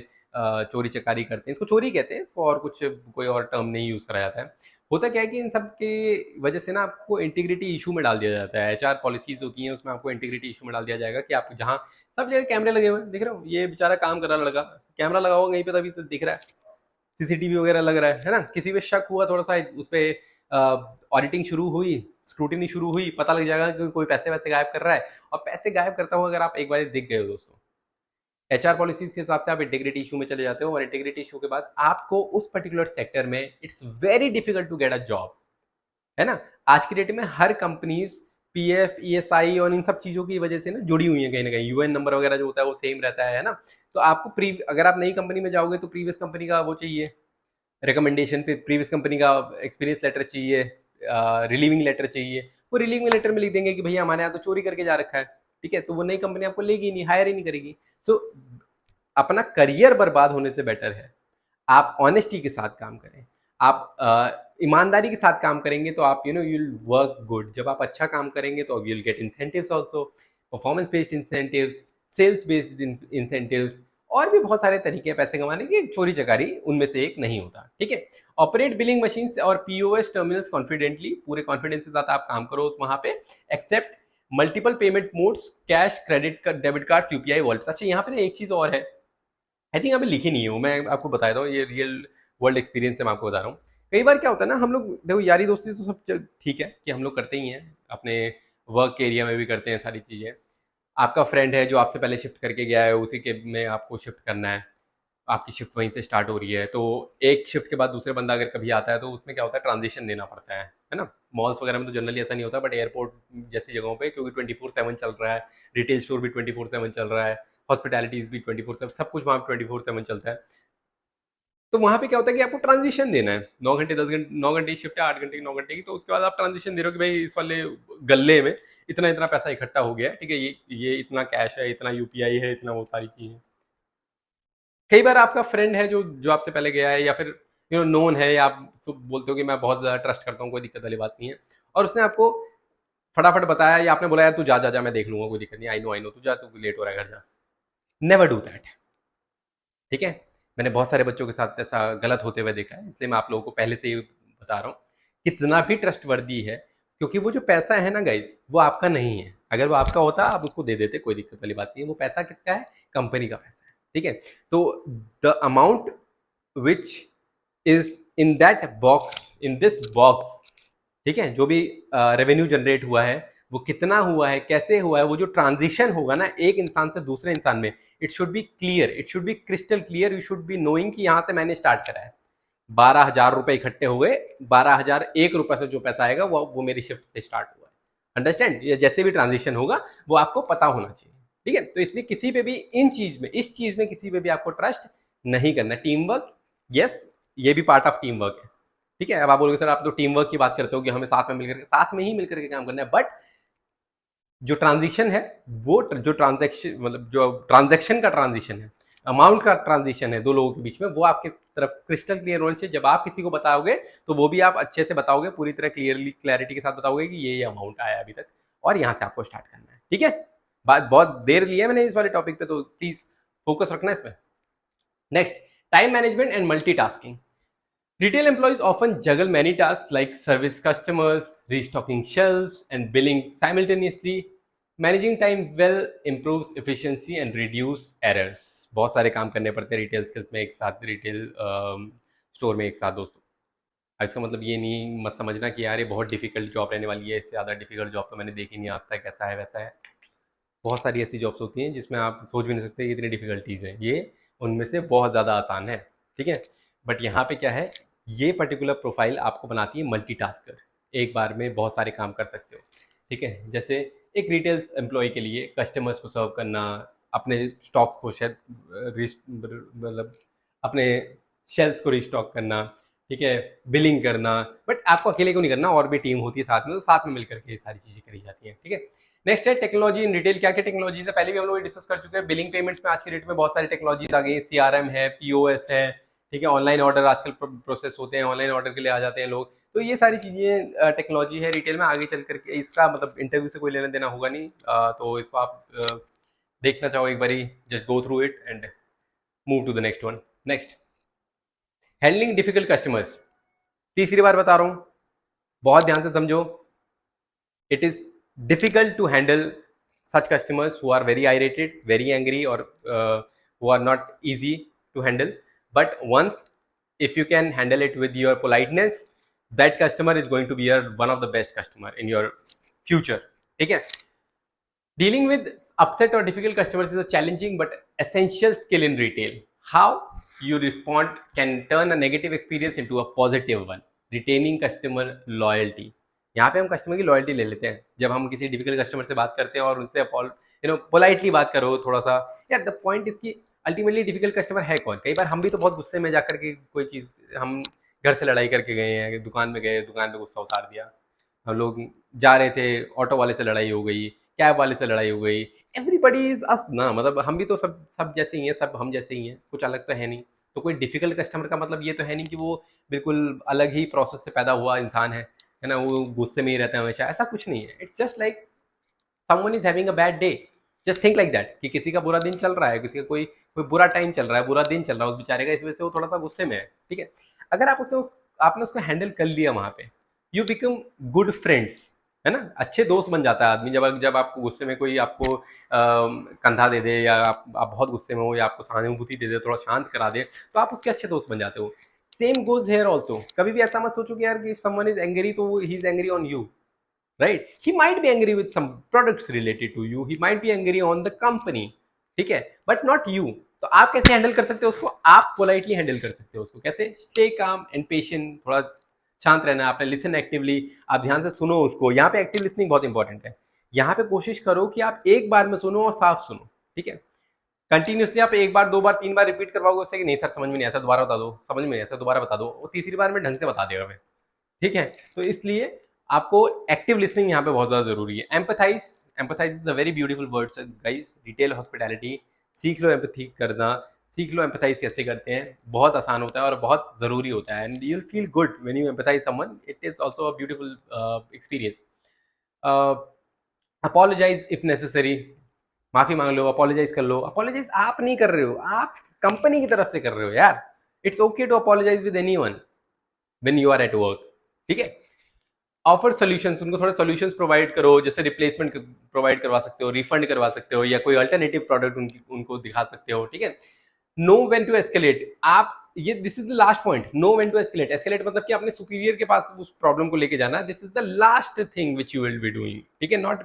चोरी चकारी करते हैं, इसको चोरी कहते हैं, इसको और कुछ कोई और टर्म नहीं यूज़ करा जाता है। होता क्या है कि इन सब की वजह से ना आपको इंटीग्रिटी इशू में डाल दिया जाता है। एचआर पॉलिसीज होती हैं उसमें आपको इंटीग्रिटी इशू में डाल दिया जाएगा कि आप जहाँ सब जगह कैमरे लगे हुए हैं, देख रहे हो ये बेचारा काम कर रहा लड़का, कैमरा लगा हुआ कहीं पे तभी से दिख रहा है, सीसीटीवी वगैरह लग रहा है ना। किसी पे शक हुआ थोड़ा सा उस पर ऑडिटिंग शुरू हुई, स्क्रूटिनी शुरू हुई, पता लग जाएगा कि कोई पैसे वैसे गायब कर रहा है। और पैसे गायब करता हुआ अगर आप एक बार दिख गए हो दोस्तों, एचआर पॉलिसीज के हिसाब से आप इंटीग्रिटी इशू में चले जाते हो, और इंटीग्रिटी इशू के बाद आपको उस पर्टिकुलर सेक्टर में it's very difficult to get a job, है ना। आज की डेट में हर कंपनीज पीएफ ईएसआई और इन सब चीजों की वजह से ना जुड़ी हुई है, कहीं ना कहीं यूएन नंबर वगैरह जो होता है वो सेम रहता है ना। तो आपको अगर आप नई कंपनी में जाओगे तो प्रीवियस कंपनी का वो चाहिए, रिकमेंडेशन पे प्रीवियस कंपनी का एक्सपीरियंस लेटर चाहिए, रिलीविंग लेटर चाहिए। वो रिलीविंग लेटर में लिख देंगे कि भैया हमारे यहाँ तो चोरी करके जा रखा है, ठीक है, तो वो नई कंपनी आपको लेगी नहीं, हायर ही नहीं करेगी। सो अपना करियर बर्बाद होने से बेटर है आप ऑनेस्टी के साथ काम करें, आप ईमानदारी के साथ काम करेंगे तो आप यू विल वर्क गुड। जब आप अच्छा काम करेंगे तो you will get incentives also, performance based incentives, sales based incentives, और भी बहुत सारे तरीके हैं पैसे कमाने के, चोरी चकारी उनमें से एक नहीं होता, ठीक है। ऑपरेट बिलिंग मशीन और पीओएस टर्मिनल्स कॉन्फिडेंटली, पूरे कॉन्फिडेंस के साथ आप काम करो उस वहां पे। Accept multiple payment modes, cash, credit, debit card, UPI wallets. अच्छा यहाँ पे एक चीज और है, आई थिंक अभी लिखी नहीं है वो, मैं आपको बता रहा हूँ, ये रियल वर्ल्ड एक्सपीरियंस से मैं आपको बता रहा हूँ। कई बार क्या होता है ना, हम लोग देखो यारी दोस्ती तो सब ठीक है कि हम लोग करते ही हैं, अपने वर्क के एरिया में भी करते हैं सारी चीज़ें। आपका फ्रेंड है जो आपसे पहले शिफ्ट करके गया है, उसी के में आपको शिफ्ट करना है, आपकी शिफ्ट वहीं से स्टार्ट हो रही है, तो एक शिफ्ट के बाद दूसरे बंदा अगर कभी आता है तो उसमें क्या होता है, ट्रांजिशन देना पड़ता है ना। मॉल्स वगैरह में तो जनरली ऐसा नहीं होता, बट एयरपोर्ट जैसी जगहों पे क्योंकि 24/7 चल रहा है, रिटेल स्टोर भी 24/7 चल रहा है, हॉस्पिटैलिटीज भी 24/7, सब कुछ वहाँ 24/7 चलता है। तो वहां पे क्या होता है कि आपको ट्रांजिशन देना है, 9 घंटे 10 घंटे, 9 घंटे की शिफ्ट है, 8 घंटे की, 9 घंटे की, तो उसके बाद आप ट्रांजिशन दे रहे हो कि भाई इस वाले गल्ले में इतना इतना पैसा इकट्ठा हो गया है, ठीक है, ये इतना कैश है, इतना यूपीआई है, इतना वो सारी चीजें। कई बार आपका फ्रेंड है जो जो आपसे पहले गया है, या फिर नोन है, या आप बोलते हो कि मैं बहुत ज्यादा ट्रस्ट करता हूँ, कोई दिक्कत वाली बात नहीं है, और उसने आपको फटाफट बताया, या आपने बोला यार तू जा जा जा मैं देख लूंगा, कोई दिक्कत नहीं, आई नो तू जा, तू लेट हो रहा है घर जा। नेवर डू दैट, ठीक है। मैंने बहुत सारे बच्चों के साथ ऐसा गलत होते हुए देखा है, इसलिए मैं आप लोगों को पहले से ही बता रहा हूँ, कितना भी ट्रस्ट वर्दी है, क्योंकि वो जो पैसा है ना गाइज, वो आपका नहीं है। अगर वो आपका होता आप उसको दे देते, कोई दिक्कत वाली बात नहीं है। वो पैसा किसका है? कंपनी का पैसा है, ठीक है। तो the amount which is in that box, in this box, ठीक है, जो भी रेवेन्यू जनरेट हुआ है, वो कितना हुआ है, कैसे हुआ है, वो जो ट्रांजिशन होगा ना एक इंसान से दूसरे इंसान में, it should be clear, it should be crystal clear, you should be knowing कि यहां से मैंने स्टार्ट करा है, 12,000 रुपए इकट्ठे हो गए, 12,001 रुपए से जो पैसा आएगा वो मेरी शिफ्ट से स्टार्ट हुआ है। अंडरस्टैंड? ये जैसे भी ट्रांजिशन होगा वो आपको पता होना चाहिए, ठीक है। तो इसलिए किसी पे भी इन चीज में, इस चीज में किसी पे भी आपको ट्रस्ट नहीं करना। टीम वर्क, यस, ये भी पार्ट ऑफ टीम वर्क है, ठीक है। अब आप बोलोगे सर आप तो टीम वर्क की बात करते हो कि हमें साथ में ही मिलकर के काम करना है, बट जो ट्रांजिशन है, वो जो ट्रांजेक्शन मतलब जो ट्रांजेक्शन का ट्रांजिशन है, अमाउंट का ट्रांजिशन है दो लोगों के बीच में, वो आपकी तरफ क्रिस्टल क्लियर होना चाहिए। जब आप किसी को बताओगे तो वो भी आप अच्छे से बताओगे, पूरी तरह क्लियरली क्लैरिटी के साथ बताओगे कि ये अमाउंट आया अभी तक और यहाँ से आपको स्टार्ट करना है, ठीक है। बात बहुत देर ली है मैंने इस वाले टॉपिक पे, तो प्लीज फोकस रखना इसमें। Next, time management and multitasking. Retail employees often juggle many tasks like service customers, restocking shelves, and billing simultaneously. Managing time well improves efficiency and reduce errors. बहुत सारे काम करने पड़ते हैं रिटेल स्किल्स में एक साथ, रिटेल स्टोर में एक साथ दोस्तों। इसका मतलब ये नहीं मत समझना कि यार ये बहुत डिफिकल्ट जॉब रहने वाली है, इससे ज़्यादा डिफिकल्ट जॉब तो मैंने देखी नहीं आज तक, ऐसा है वैसा है। बहुत सारी ऐसी जॉब्स होती हैं जिसमें आप सोच भी नहीं सकते इतनी डिफिकल्टीज हैं, ये उनमें से बहुत ज़्यादा आसान है, ठीक है। बट यहाँ पे क्या है, ये पर्टिकुलर प्रोफाइल आपको बनाती है मल्टीटास्कर, एक बार में बहुत सारे काम कर सकते हो, ठीक है। जैसे एक रिटेल एम्प्लॉय के लिए कस्टमर्स को सर्व करना, अपने स्टॉक्स को मतलब अपने शेल्स को रिस्टॉक करना, ठीक है, बिलिंग करना, बट आपको अकेले को नहीं करना, और भी टीम होती है साथ में, तो साथ में मिलकर के ये सारी चीज़ें करी जाती हैं, ठीक है। नेक्स्ट है टेक्नोलॉजी इन रिटेल। क्या क्या टेक्नोलॉजीज है, पहले भी हम लोग डिस्कस कर चुके हैं। बिलिंग पेमेंट्स में आज की डेट में बहुत सारी टेक्नोलॉजीज आ गई, सीआरएम है, पीओएस है, ठीक है, ऑनलाइन ऑर्डर आजकल प्रोसेस होते हैं, ऑनलाइन ऑर्डर के लिए आ जाते हैं लोग, तो ये सारी चीज़ें टेक्नोलॉजी है रिटेल में। आगे चल करके इसका मतलब इंटरव्यू से कोई लेना देना होगा नहीं, तो इसको आप देखना चाहो एक बारी, just go through it and move to the next one. Next, handling difficult customers. तीसरी बार बता रहा हूं, बहुत ध्यान से समझो. It is difficult to handle such customers who are very irritated, very angry, or who are not easy to handle. But once, if you can handle it with your politeness, that customer is going to be one of the best customer in your future. ठीक है. Dealing with upset or difficult customers is a challenging but essential skill in retail. How you respond can turn a negative experience into a positive one. Retaining customer loyalty. यहाँ पे हम customer की loyalty ले लेते हैं जब हम किसी डिफिकल्ट कस्टमर से बात करते हैं और उनसे पोलाइटली बात करो थोड़ा सा. यार द पॉइंट इसकी अल्टीमेटली डिफिकल्ट कस्टमर है कौन. कई बार हम भी तो बहुत गुस्से में जाकर के कोई चीज़, हम घर से लड़ाई करके गए हैं, दुकान में गए, दुकान पे गुस्सा उतार दिया. हम लोग जा रहे थे, ऑटो वाले से लड़ाई हो गई, कैब वाले से लड़ाई हो गई. एवरीबडी इज अस ना, मतलब हम भी तो सब सब जैसे ही हैं, सब हम जैसे ही हैं, कुछ अलग तो है नहीं. तो कोई डिफिकल्ट कस्टमर का मतलब ये तो है नहीं कि वो बिल्कुल अलग ही प्रोसेस से पैदा हुआ इंसान है ना, वो गुस्से में ही रहता है हमेशा. ऐसा कुछ नहीं है. It's just like someone is having a bad day. Just think like that कि किसी का बुरा दिन चल रहा है, किसी का कोई कोई बुरा टाइम चल रहा है, बुरा दिन चल रहा है उस बेचारे का, इस वजह से वो थोड़ा सा गुस्से में है. ठीक है. अगर आप आपने उसको हैंडल कर लिया वहां पे, यू बिकम गुड फ्रेंड्स, है ना. अच्छे दोस्त बन जाता है आदमी जब आपको गुस्से में कोई आपको कंधा दे दे, या आप बहुत गुस्से में हो, या आपको सहानुभूति दे दे, थोड़ा शांत करा दे, तो आप उसके अच्छे दोस्त बन जाते हो. Same goes here also. कभी भी ऐसा मत सोचो कि यार इफ समवन इज एंग्री तो he is angry on you. Right, he might be angry with some products related to you, he might be angry on the company. ठीक है, but not you. तो आप कैसे हैंडल कर सकते हो उसको? आप पोलाइटली हैंडल कर सकते हो उसको. कैसे? Stay calm and patient. थोड़ा शांत रहना, आपने लिसन एक्टिवली, आप ध्यान से सुनो उसको. यहाँ पे एक्टिव लिसनिंग बहुत इंपॉर्टेंट है. यहाँ पे कोशिश करो कि आप एक बार में सुनो और साफ सुनो. ठीक है. कंटिन्यूसली आप एक बार, दो बार, तीन बार रिपीट करवाओगे उससे कि नहीं सर समझ में नहीं, ऐसा दोबारा बता दो, समझ में नहीं, ऐसा दोबारा बता दो. वो तीसरी बार में ढंग से बता देगा मैं. ठीक है. तो इसलिए आपको एक्टिव लिसनिंग यहाँ पे बहुत ज्यादा जरूरी है. Empathise. Empathise is a very beautiful word guys. Retail hospitality. सीख लो एम्पथी करना, सीख लो एम्पथाइज कैसे करते हैं. बहुत आसान होता है और बहुत जरूरी होता है. And you will feel good when you empathise someone. It is also a beautiful experience. Apologise if necessary. माफी मांग लो, अपोलोजाइज कर लो. अपोलोजाइज आप नहीं कर रहे हो, आप कंपनी की तरफ से कर रहे हो यार. It's okay to apologise with anyone when you are at work. ठीक है. Offer solutions. उनको थोड़े सोल्यूशंस प्रोवाइड करो, जैसे रिप्लेसमेंट प्रोवाइड करवा सकते हो, रिफंड करवा सकते हो, या कोई अल्टरनेटिव प्रोडक्ट उनको दिखा सकते हो. ठीक है. Know when to escalate. आप ये this is the last point. Know when to escalate. Escalate मतलब कि अपने सुपीरियर के पास उस प्रॉब्लम को लेके जाना. This is the last thing which you will be doing. ठीक है. नॉट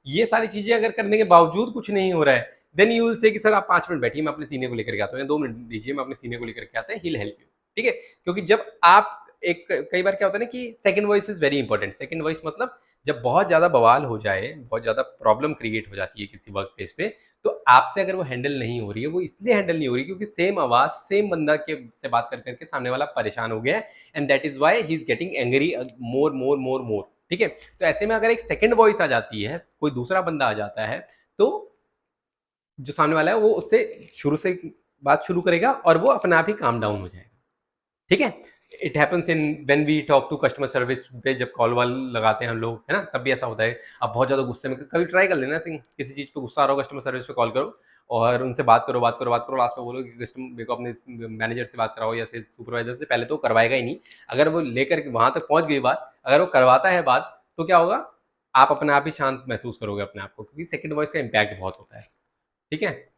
ये सारी चीजें अगर करने के बावजूद कुछ नहीं हो रहा है, देन यू विल से कि सर आप 5 मिनट बैठिए, मैं अपने सीनियर को लेकर के आता हूँ, या 2 मिनट दीजिए, मैं अपने सीनियर को लेकर के आता है, ही विल हेल्प यू. ठीक है. क्योंकि जब आप एक, कई बार क्या होता है ना कि second voice is very important. Second voice मतलब जब बहुत ज्यादा बवाल हो जाए, बहुत ज्यादा प्रॉब्लम क्रिएट हो जाती है किसी वर्क प्लेस पे, तो आपसे अगर वो हैंडल नहीं हो रही है, वो इसलिए हैंडल नहीं हो रही क्योंकि सेम आवाज, सेम बंदा के से बात कर करके सामने वाला परेशान हो गया है, and that is why he is getting angry more more more more. ठीक है. तो ऐसे में अगर एक सेकंड वॉइस आ जाती है, कोई दूसरा बंदा आ जाता है, तो जो सामने वाला है वो उससे शुरू से बात शुरू करेगा और वो अपने आप ही काम डाउन हो जाएगा. ठीक है. It happens in when we talk to customer service पे, जब कॉल वाल लगाते हैं हम लोग, है ना, तब भी ऐसा होता है. अब बहुत ज्यादा गुस्से में, कभी ट्राई कर लेना सिंह, किसी चीज पे गुस्सा आ रहा हो, कस्टमर सर्विस पे कॉल करो और उनसे बात करो, बात करो, बात करो. लास्ट में बोलो कि कस्टमर मेरे को अपने मैनेजर से बात कराओ या सेल्स सुपरवाइजर से. पहले तो करवाएगा ही नहीं. अगर वो लेकर वहां तक पहुंच गई बात, अगर वो करवाता है बात, तो क्या होगा, आप अपने आप ही शांत महसूस करोगे अपने आप को, क्योंकि सेकंड वॉइस का इम्पैक्ट बहुत होता है. ठीक है.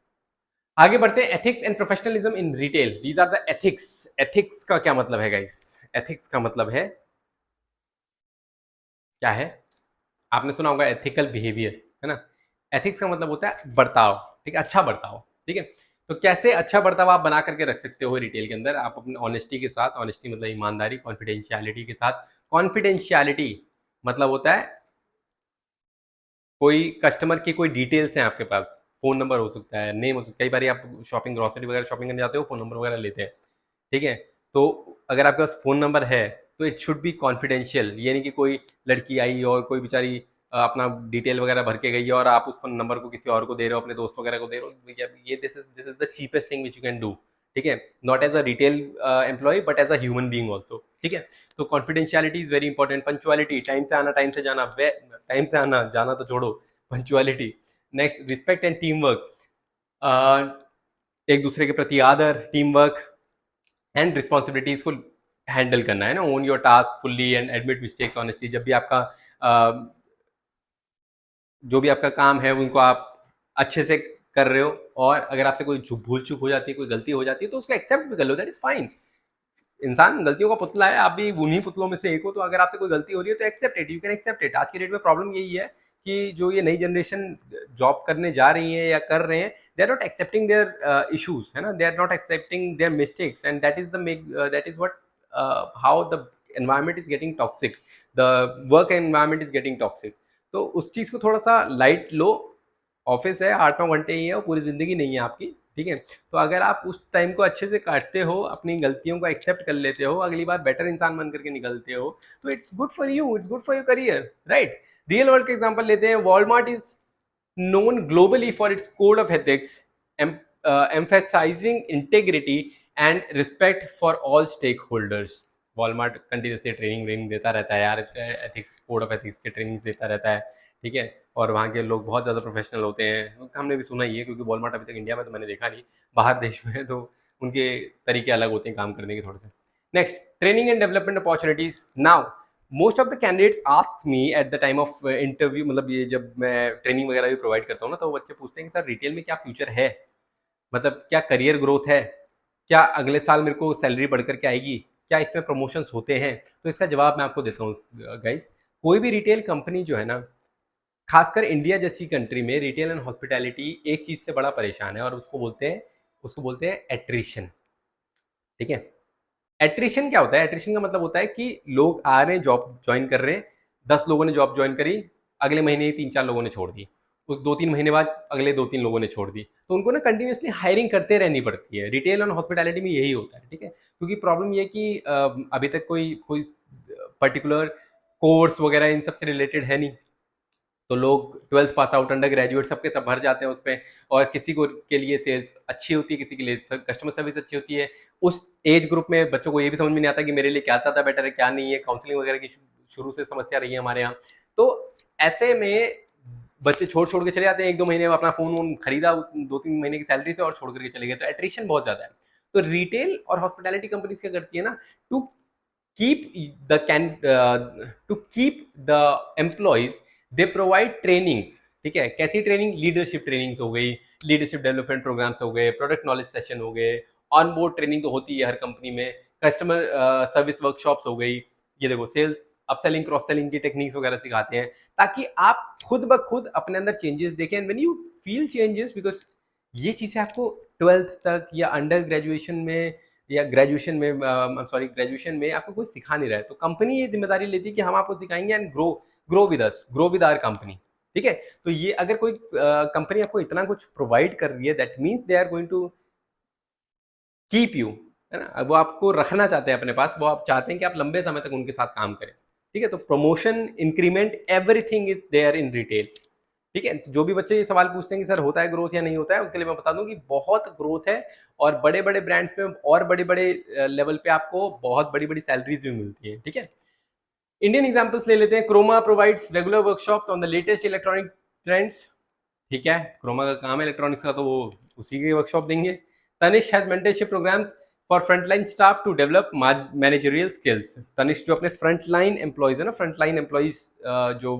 आगे बढ़ते हैं. Ethics and professionalism in retail. These are the ethics. Ethics का क्या मतलब है गाइस? एथिक्स का मतलब है, क्या है? आपने सुना होगा एथिकल बिहेवियर, है ना. एथिक्स का मतलब होता है बर्ताव. ठीक है. अच्छा बर्ताव. ठीक है. तो कैसे अच्छा बर्ताव आप बना करके रख सकते हो रिटेल के अंदर? आप अपने ऑनेस्टी के साथ, ऑनेस्टी मतलब ईमानदारी, कॉन्फिडेंशियलिटी के साथ. कॉन्फिडेंशियलिटी मतलब होता है कोई कस्टमर की कोई डिटेल्स हैं आपके पास, फोन नंबर हो सकता है, नेम हो सकता है. कई बार आप शॉपिंग, ग्रोसरी वगैरह शॉपिंग करने जाते हो, फोन नंबर वगैरह लेते हैं. ठीक है. तो अगर आपके पास फोन नंबर है तो इट शुड बी कॉन्फिडेंशियल. ये नहीं कि कोई लड़की आई और कोई बेचारी अपना डिटेल वगैरह भर के गई और आप उस फोन नंबर को किसी और को दे रहे हो, अपने दोस्त वगैरह को दे रहे हो. ये this is the cheapest thing which you can do. ठीक है. Not as a retail employ but as a human being also. ठीक है. तो confidentiality is very important. Punctuality, time से आना, टाइम से जाना. टाइम से आना, जाना तो छोड़ो, punctuality. Next, respect and team work. एक दूसरे के प्रति आदर, टीम वर्क एंड रिस्पॉन्सिबिलिटीज को हैंडल करना है ना, own your task fully and admit mistakes honestly. जब भी आपका जो भी आपका काम है उनको आप अच्छे से कर रहे हो, और अगर आपसे कोई भूल चूक हो जाती है, कोई गलती हो जाती है, तो उसको एक्सेप्ट भी कर लो, दैट इज फाइन। इंसान गलतियों का पुतला है, आप भी उन्हीं पुतलों में से एक हो, तो अगर आपसे कोई गलती हो रही है तो accept it, you can accept it. आज की डेट में प्रॉब्लम यही है कि जो ये नई जनरेशन जॉब करने जा रही है या कर रहे हैं, they are not accepting their issues, है ना, they are not accepting their mistakes, and that is the that is what how the environment is getting toxic, the work environment is getting toxic. तो उस चीज को थोड़ा सा light लो। Office है, 8-9 घंटे ही है, वो पूरी जिंदगी नहीं है आपकी, ठीक है। तो अगर आप उस टाइम को अच्छे से काटते हो, अपनी गलतियों को एक्सेप्ट कर लेते हो, अगली बार बेटर इंसान बन करके निकलते हो, तो it's good for you, it's good for your career, right. Real world का एग्जांपल लेते हैं। Walmart is known globally for its code of ethics, emphasizing integrity and respect for all stakeholders. Walmart continuously training देता रहता है यार, ethics, code of ethics की training देता रहता है, ठीक है। और वहाँ के लोग बहुत ज़्यादा प्रोफेशनल होते हैं, हमने भी सुना ही है, क्योंकि वॉलमार्ट अभी तक इंडिया में तो मैंने देखा नहीं, बाहर देश में तो उनके तरीके अलग होते हैं काम करने के थोड़े से। Next, training and development opportunities. Now most of the candidates ask me at the time of interview, मतलब ये जब मैं ट्रेनिंग वगैरह भी प्रोवाइड करता हूँ ना, तो बच्चे पूछते हैं कि सर रिटेल में क्या फ्यूचर है, मतलब क्या करियर ग्रोथ है, क्या अगले साल मेरे को सैलरी बढ़ करके आएगी, क्या इसमें प्रमोशंस होते हैं। तो इसका जवाब मैं आपको देता हूँ गाइस। कोई भी रिटेल कंपनी जो है ना, खासकर इंडिया जैसी कंट्री में, रिटेल एंड हॉस्पिटैलिटी एक चीज से बड़ा परेशान है, और उसको बोलते हैं एट्रिशन, ठीक है। एट्रिशन क्या होता है? एट्रिशन का मतलब होता है कि लोग आ रहे हैं, जॉब ज्वाइन कर रहे हैं, 10 लोगों ने जॉब ज्वाइन करी, अगले महीने ही 3-4 लोगों ने छोड़ दी, उस 2-3 महीने बाद अगले 2-3 लोगों ने छोड़ दी, तो उनको ना कंटिन्यूसली हायरिंग करते रहनी पड़ती है। रिटेल और हॉस्पिटैलिटी में यही होता है, ठीक है। क्योंकि प्रॉब्लम ये है कि अभी तक कोई कोई पर्टिकुलर कोर्स वगैरह इन सब से रिलेटेड है नहीं, तो लोग 12th pass out, under graduate, सबके सब भर जाते हैं उस पर। और किसी को के लिए सेल्स अच्छी होती है, किसी के लिए कस्टमर सर्विस अच्छी होती है। उस एज ग्रुप में बच्चों को ये भी समझ में नहीं आता कि मेरे लिए क्या ज़्यादा बेटर है, क्या नहीं है। काउंसलिंग वगैरह की शुरू से समस्या रही है हमारे यहाँ। तो ऐसे में बच्चे छोड़ छोड़ के चले जाते हैं, 1-2 महीने में अपना फोन वोन खरीदा 2-3 महीने की सैलरी से और छोड़ करके चले गए, तो एट्रिशन बहुत ज़्यादा है। तो रिटेल और हॉस्पिटैलिटी कंपनीज क्या करती है ना, to keep to keep the employees, they provide trainings, ठीक है। कैसी ट्रेनिंग? लीडरशिप ट्रेनिंग्स हो गई, लीडरशिप डेवलपमेंट प्रोग्राम्स हो गए, प्रोडक्ट नॉलेज सेशन हो गए, ऑन बोर्ड ट्रेनिंग तो होती है हर कंपनी में, कस्टमर सर्विस वर्कशॉप्स हो गई, ये देखो सेल्स अपसेलिंग क्रॉस सेलिंग की टेक्निक्स वगैरह सिखाते हैं, ताकि आप खुद ब खुद अपने अंदर चेंजेस देखें। And when you feel changes, because ये चीज़ें आपको 12th तक या अंडर ग्रेजुएशन में या ग्रेजुएशन में, सॉरी ग्रेजुएशन में आपको कोई सिखा नहीं रहा है, तो कंपनी ये जिम्मेदारी लेती है कि हम आपको सिखाएंगे and grow with us, grow with our company, ठीक है। तो ये अगर कोई कंपनी आपको इतना कुछ प्रोवाइड कर रही है, that means they are going to keep you, है ना। वो आपको रखना चाहते हैं अपने पास, वो आप चाहते हैं कि आप लंबे समय तक उनके साथ काम करें, ठीक है। तो promotion, increment, everything is there in retail, ठीक है। जो भी बच्चे ये सवाल पूछते हैं कि सर होता है ग्रोथ या नहीं होता है, उसके लिए मैं बता दूं कि बहुत ग्रोथ है, और बड़े बड़े ब्रांड्स में और बड़े बड़े लेवल पे आपको बहुत बड़ी बड़ी सैलरीज भी मिलती है, ठीक है। इंडियन एग्जांपल्स ले लेते हैं। Croma provides regular workshops on the latest electronic trends, ठीक है। क्रोमा का काम है इलेक्ट्रॉनिक्स का, तो वो उसी की वर्कशॉप देंगे। Tanishq has mentorship programmes for frontline staff to develop managerial skills. Tanishq जो अपने फ्रंटलाइन एम्प्लॉयज है ना, फ्रंटलाइन एम्प्लॉयज जो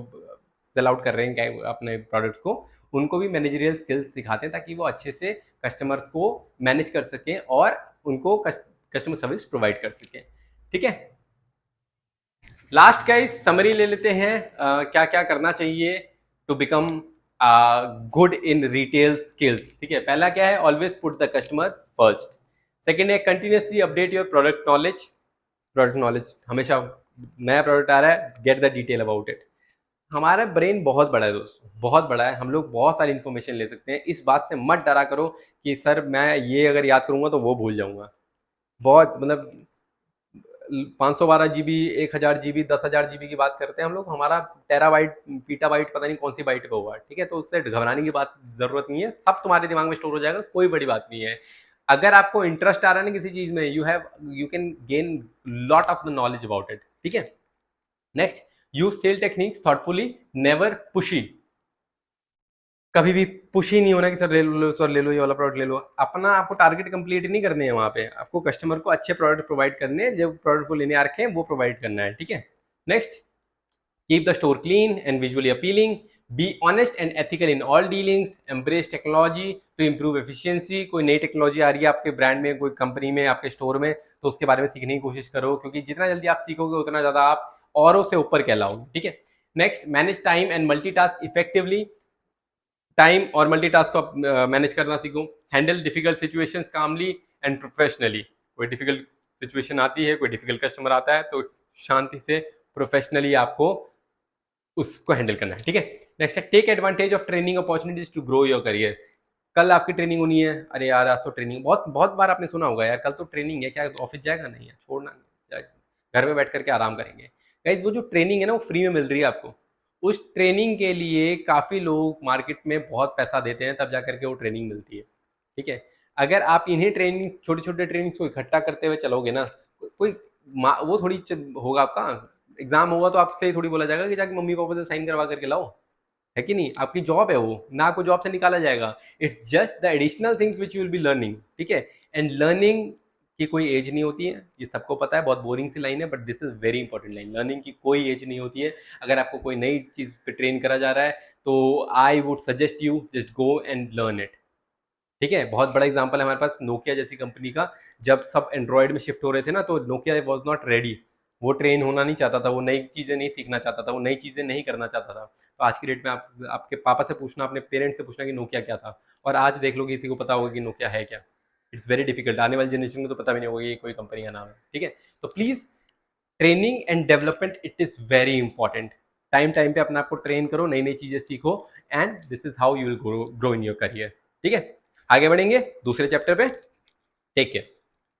सेल आउट कर रहे हैं अपने प्रोडक्ट को, उनको भी मैनेजरियल स्किल्स सिखाते हैं, ताकि वो अच्छे से कस्टमर्स को मैनेज कर सकें और उनको कस्टमर सर्विस प्रोवाइड कर सकें, ठीक है। लास्ट का इस समरी ले लेते हैं, क्या क्या करना चाहिए to become good in retail skills, ठीक है। पहला क्या है? Always put the customer first. Second है continuously update your product knowledge. Product knowledge हमेशा, नया प्रोडक्ट आ रहा है, get the detail about it. हमारा ब्रेन बहुत बड़ा है दोस्तों, बहुत बड़ा है, हम लोग बहुत सारी इन्फॉर्मेशन ले सकते हैं। इस बात से मत डरा करो कि सर मैं ये अगर याद करूंगा तो वो भूल जाऊंगा। बहुत मतलब 512 GB, 1000 GB, 10,000 GB की बात करते हैं हम लोग, हमारा टेराबाइट, पीटाबाइट, पता नहीं कौन सी बाइट पे होगा, ठीक है। तो उससे घबराने की बात जरूरत नहीं है, सब तुम्हारे दिमाग में स्टोर हो जाएगा, कोई बड़ी बात नहीं है। अगर आपको इंटरेस्ट आ रहा है ना किसी चीज में, you can gain lot of the knowledge about it, ठीक है। Next, use sell techniques thoughtfully, never pushy. कभी भी पुश ही नहीं होना कि सर ले लो सर ले लो ये वाला प्रोडक्ट ले लो। अपना आपको टारगेट कंप्लीट नहीं करने हैं वहाँ पे, आपको कस्टमर को अच्छे प्रोडक्ट प्रोवाइड करने हैं, जो प्रोडक्ट को लेने आ रखे हैं वो प्रोवाइड करना है, ठीक है। Next, keep the store clean and visually appealing, be honest and ethical in all dealings, embrace technology to improve efficiency। कोई नई टेक्नोलॉजी आ रही है आपके ब्रांड में, कोई कंपनी में, आपके स्टोर में, तो उसके बारे में सीखने की कोशिश करो, क्योंकि जितना जल्दी आप सीखोगे उतना ज़्यादा आप औरों से ऊपर कहलाओगे, ठीक है। Next, manage time and multitask effectively, time और मल्टीटास्क को मैनेज करना सीखो। Handle difficult situations calmly and professionally, कोई डिफिकल्ट सिचुएशन आती है, कोई डिफिकल्ट कस्टमर आता है, तो शांति से प्रोफेशनली आपको उसको हैंडल करना है, ठीक है। नेक्स्ट है, take advantage of training opportunities to grow your career. कल आपकी ट्रेनिंग होनी है, अरे यार आज तो ट्रेनिंग, बहुत बहुत बार आपने सुना होगा यार कल तो ट्रेनिंग है, क्या ऑफिस जाएगा, नहीं है, छोड़ना नहीं, घर में बैठ करके आराम करेंगे। गाइस वो जो ट्रेनिंग है ना वो फ्री में मिल रही है आपको। उस ट्रेनिंग के लिए काफ़ी लोग मार्केट में बहुत पैसा देते हैं, तब जा करके वो ट्रेनिंग मिलती है, ठीक है। अगर आप इन्हीं ट्रेनिंग, छोटे छोटे ट्रेनिंग्स को इकट्ठा करते हुए चलोगे ना, कोई वो थोड़ी होगा आपका एग्जाम होगा तो आपसे ही थोड़ी बोला जाएगा कि जाके मम्मी पापा से साइन करवा करके लाओ, है कि नहीं। आपकी जॉब है वो, ना आपको जॉब से निकाला जाएगा। It's just the additional things which you will be learning, ठीक है। एंड लर्निंग की कोई एज नहीं होती है, ये सबको पता है, बहुत बोरिंग सी लाइन है, but this is very important line. Learning की कोई एज नहीं होती है। अगर आपको कोई नई चीज पे ट्रेन करा जा रहा है तो I would suggest you just go and learn it, ठीक है। बहुत बड़ा एग्जांपल है हमारे पास नोकिया जैसी कंपनी का। जब सब एंड्रॉयड में शिफ्ट हो रहे थे ना, तो नोकिया वॉज नॉट रेडी। वो ट्रेन होना नहीं चाहता था, वो नई चीज़ें नहीं सीखना चाहता था, वो नई चीज़ें नहीं करना चाहता था। तो आज की डेट में आप आपके पापा से पूछना, अपने पेरेंट्स से पूछना कि नोकिया क्या था, और आज देख लो कि किसी को पता होगा कि नोकिया है क्या। It's very difficult. आने वाली जनरेशन को तो पता भी नहीं होगा ये कोई कंपनी का नाम है, ठीक है। तो please, training and development it is very important. Time time पे अपने आप को ट्रेन करो, नई नई चीज़ें सीखो, and this is how you will grow in your career, ठीक है। आगे बढ़ेंगे दूसरे चैप्टर पे। Take care.